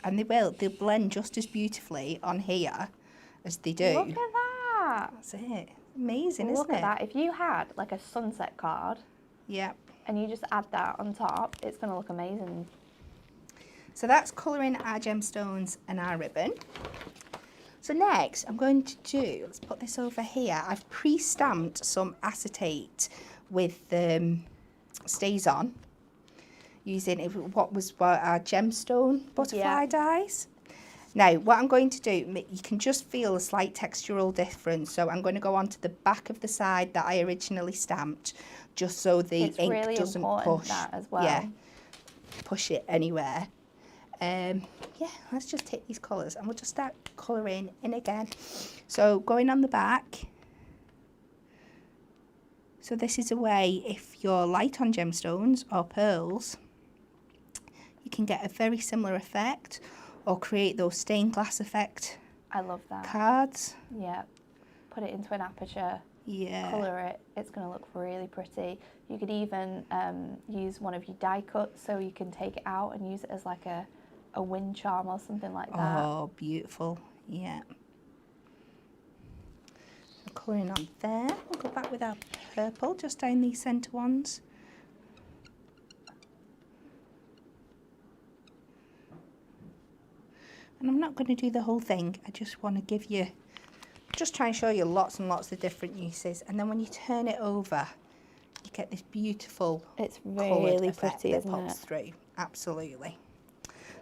Speaker 2: And they'll blend just as beautifully on here as they do.
Speaker 1: Look at that.
Speaker 2: That's it. Amazing, isn't it?
Speaker 1: Look at that. If you had like a sunset card,
Speaker 2: yep,
Speaker 1: and you just add that on top, it's going to look amazing.
Speaker 2: So that's colouring our gemstones and our ribbon. So next I'm going to do, let's put this over here, I've pre-stamped some acetate with Stays On, using what was our gemstone butterfly dies. Now what I'm going to do, you can just feel a slight textural difference, so I'm going to go onto the back of the side that I originally stamped, just so the ink
Speaker 1: really
Speaker 2: doesn't push,
Speaker 1: that as well.
Speaker 2: yeah, push it anywhere. Yeah, let's just take these colours and we'll just start colouring in again. So going on the back, so this is a way, if you're light on gemstones or pearls, you can get a very similar effect or create those stained glass effect.
Speaker 1: I love that.
Speaker 2: Cards.
Speaker 1: Yeah, put it into an aperture,
Speaker 2: yeah,
Speaker 1: colour it, it's going to look really pretty. You could even use one of your die cuts, so you can take it out and use it as like a wind charm or something like that.
Speaker 2: Oh, beautiful. Yeah. So colouring on there. We'll go back with our purple just down these centre ones. And I'm not going to do the whole thing. I just want to give you, just try and show you lots and lots of different uses. And then when you turn it over, you get this beautiful,
Speaker 1: it's really pretty,
Speaker 2: that pops through. Absolutely.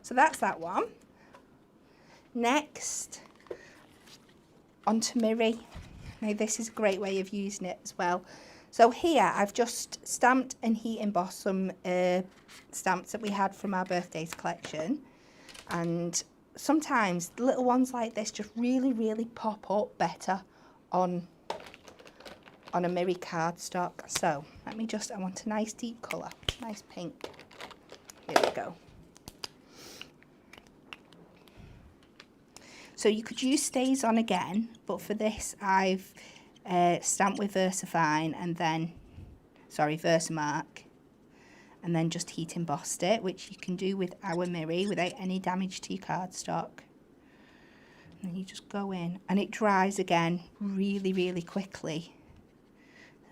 Speaker 2: So that's that one. Next, onto Miri. Now this is a great way of using it as well. So here I've just stamped and heat embossed some stamps that we had from our birthdays collection. And sometimes little ones like this just really pop up better on a Miri cardstock. So let me just, I want a nice deep colour, nice pink. Here we go. So you could use Stays On again, but for this I've stamped with Versafine and then, Versamark, and then just heat embossed it, which you can do with our Miri without any damage to your cardstock. And then you just go in, and it dries again really quickly.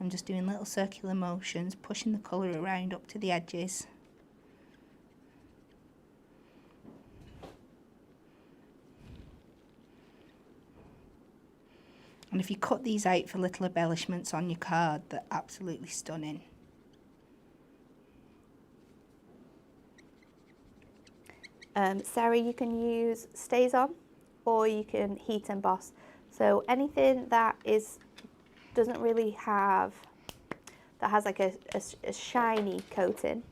Speaker 2: I'm just doing little circular motions, pushing the colour around up to the edges. And if you cut these out for little embellishments on your card, they're absolutely stunning.
Speaker 1: Sarah, you can use Stays On or you can heat emboss. So anything that doesn't really have, that has like a shiny coating,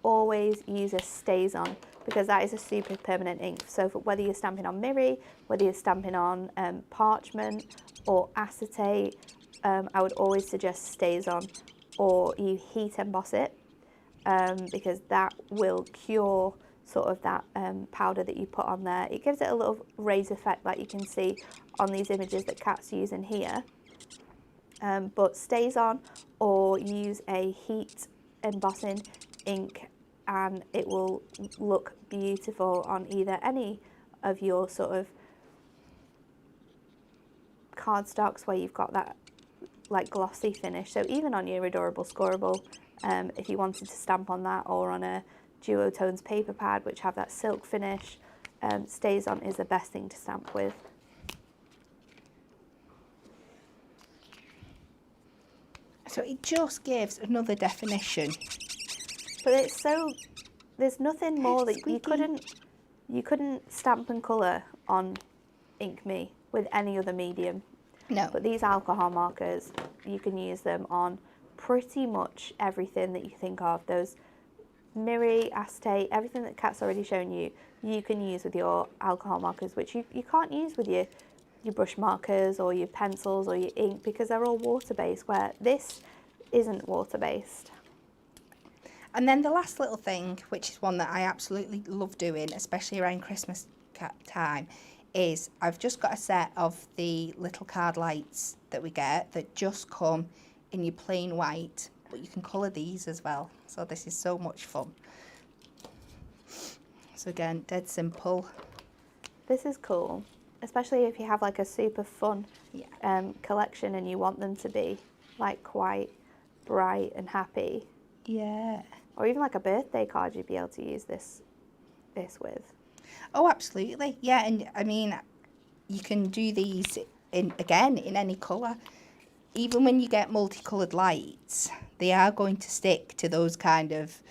Speaker 1: always use a Stays On, because that is a super permanent ink. So whether you're stamping on Miri, whether you're stamping on parchment or acetate, I would always suggest Stays On, or you heat emboss it, because that will cure sort of that powder that you put on there. It gives it a little raise effect like you can see on these images that Kat's using here. But Stays On, or use a heat embossing ink, and it will look beautiful on either any of your sort of cardstocks where you've got that like glossy finish. So even on your Adorable Scoreable, if you wanted to stamp on that, or on a Duotones paper pad, which have that silk finish, Stays On is the best thing to stamp with.
Speaker 2: So it just gives another definition.
Speaker 1: But it's so, there's nothing more that
Speaker 2: squeaky.
Speaker 1: you couldn't stamp and colour on Ink Me with any other medium.
Speaker 2: No.
Speaker 1: But these alcohol markers, you can use them on pretty much everything that you think of. Those Miri, Acetate, everything that Kat's already shown you, you can use with your alcohol markers, which you can't use with your brush markers or your pencils or your ink, because they're all water-based, where this isn't water-based.
Speaker 2: And then the last little thing, which is one that I absolutely love doing, especially around Christmas time, is I've just got a set of the little card lights that we get that just come in your plain white, but you can colour these as well. So this is so much fun. So again, dead simple.
Speaker 1: This is cool, especially if you have like a super fun collection and you want them to be like quite bright and happy.
Speaker 2: Yeah.
Speaker 1: Or even like a birthday card, you'd be able to use this with.
Speaker 2: Oh, absolutely. Yeah, and I mean, you can do these in any colour. Even when you get multicoloured lights, they are going to stick to those kind of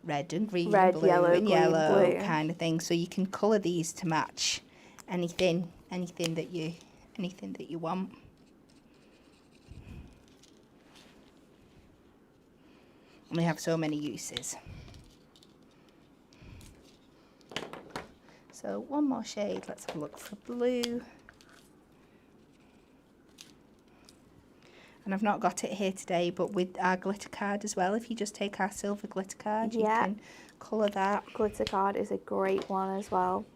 Speaker 2: red and green, blue
Speaker 1: yellow,
Speaker 2: and
Speaker 1: green,
Speaker 2: yellow
Speaker 1: blue
Speaker 2: kind of thing. So you can colour these to match anything that you want. And they have so many uses. So one more shade, let's have a look for blue. And I've not got it here today, but with our glitter card as well, if you just take our silver glitter card, you can colour that.
Speaker 1: Glitter card is a great one as well.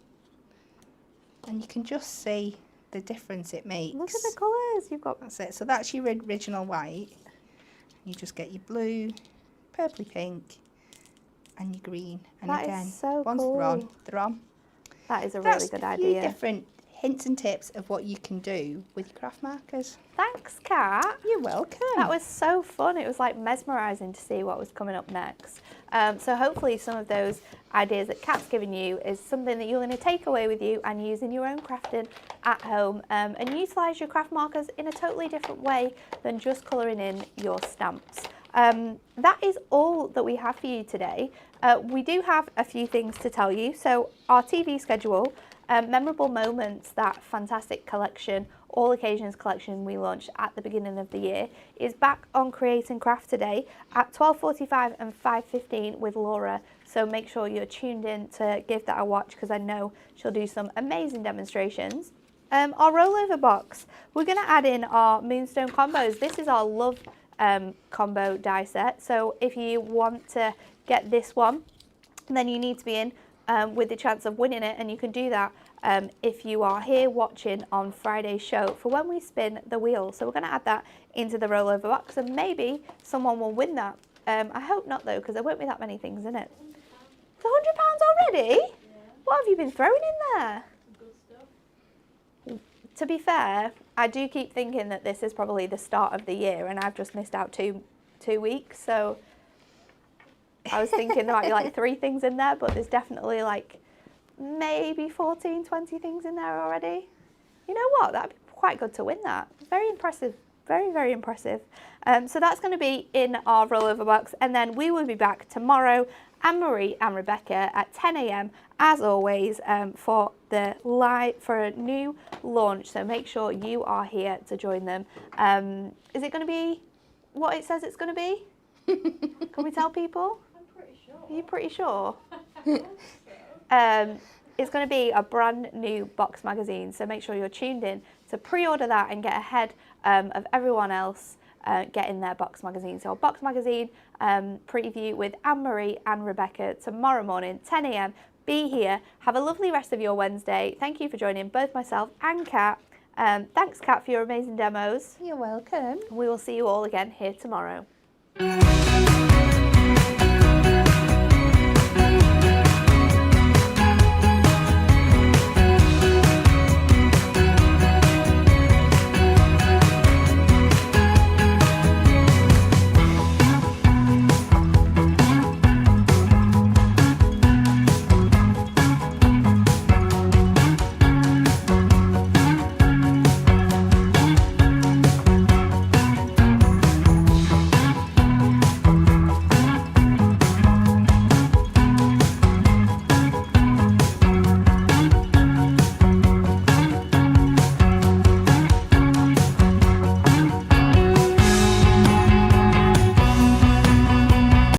Speaker 2: And you can just see the difference it makes.
Speaker 1: Look at the colours you've got.
Speaker 2: That's it. So that's your original white. You just get your blue, purpley pink, and your green. And
Speaker 1: That
Speaker 2: again,
Speaker 1: is so
Speaker 2: once
Speaker 1: cool.
Speaker 2: they're on.
Speaker 1: That is a really good idea.
Speaker 2: That's a few different hints and tips of what you can do with your craft markers.
Speaker 1: Thanks, Kat.
Speaker 2: You're welcome.
Speaker 1: That was so fun. It was like mesmerising to see what was coming up next. So hopefully some of those ideas that Kat's given you is something that you're going to take away with you and use in your own crafting at home, and utilise your craft markers in a totally different way than just colouring in your stamps. That is all that we have for you today. We do have a few things to tell you. So our TV schedule, Memorable Moments, that fantastic collection, all occasions collection we launched at the beginning of the year, is back on Create and Craft today at 12:45 and 5:15 with Laura. So make sure you're tuned in to give that a watch, because I know she'll do some amazing demonstrations. Our rollover box, we're going to add in our Moonstone combos. This is our love combo die set. So if you want to get this one, then you need to be in with the chance of winning it, and you can do that if you are here watching on Friday's show for when we spin the wheel. So we're going to add that into the rollover box, and maybe someone will win that. I hope not though, because there won't be that many things in it. It's £100 already? Yeah. What have you been throwing in there?
Speaker 3: Good stuff.
Speaker 1: To be fair, I do keep thinking that this is probably the start of the year, and I've just missed out two weeks, so I was thinking there might be like 3 things in there, but there's definitely like maybe 14, 20 things in there already. You know what? That'd be quite good to win that. Very impressive. Very, very impressive. So that's going to be in our rollover box, and then we will be back tomorrow, Anne-Marie and Rebecca at 10 a.m. as always for a new launch. So make sure you are here to join them. Is it going to be what it says it's going to be? Can we tell people? Are you pretty sure? It's going to be a brand new box magazine, so make sure you're tuned in to pre-order that and get ahead of everyone else getting their box magazine. So our box magazine preview with Anne-Marie and Rebecca tomorrow morning, 10 a.m. Be here. Have a lovely rest of your Wednesday. Thank you for joining both myself and Kat. Thanks, Kat, for your amazing demos.
Speaker 2: You're welcome.
Speaker 1: We will see you all again here tomorrow.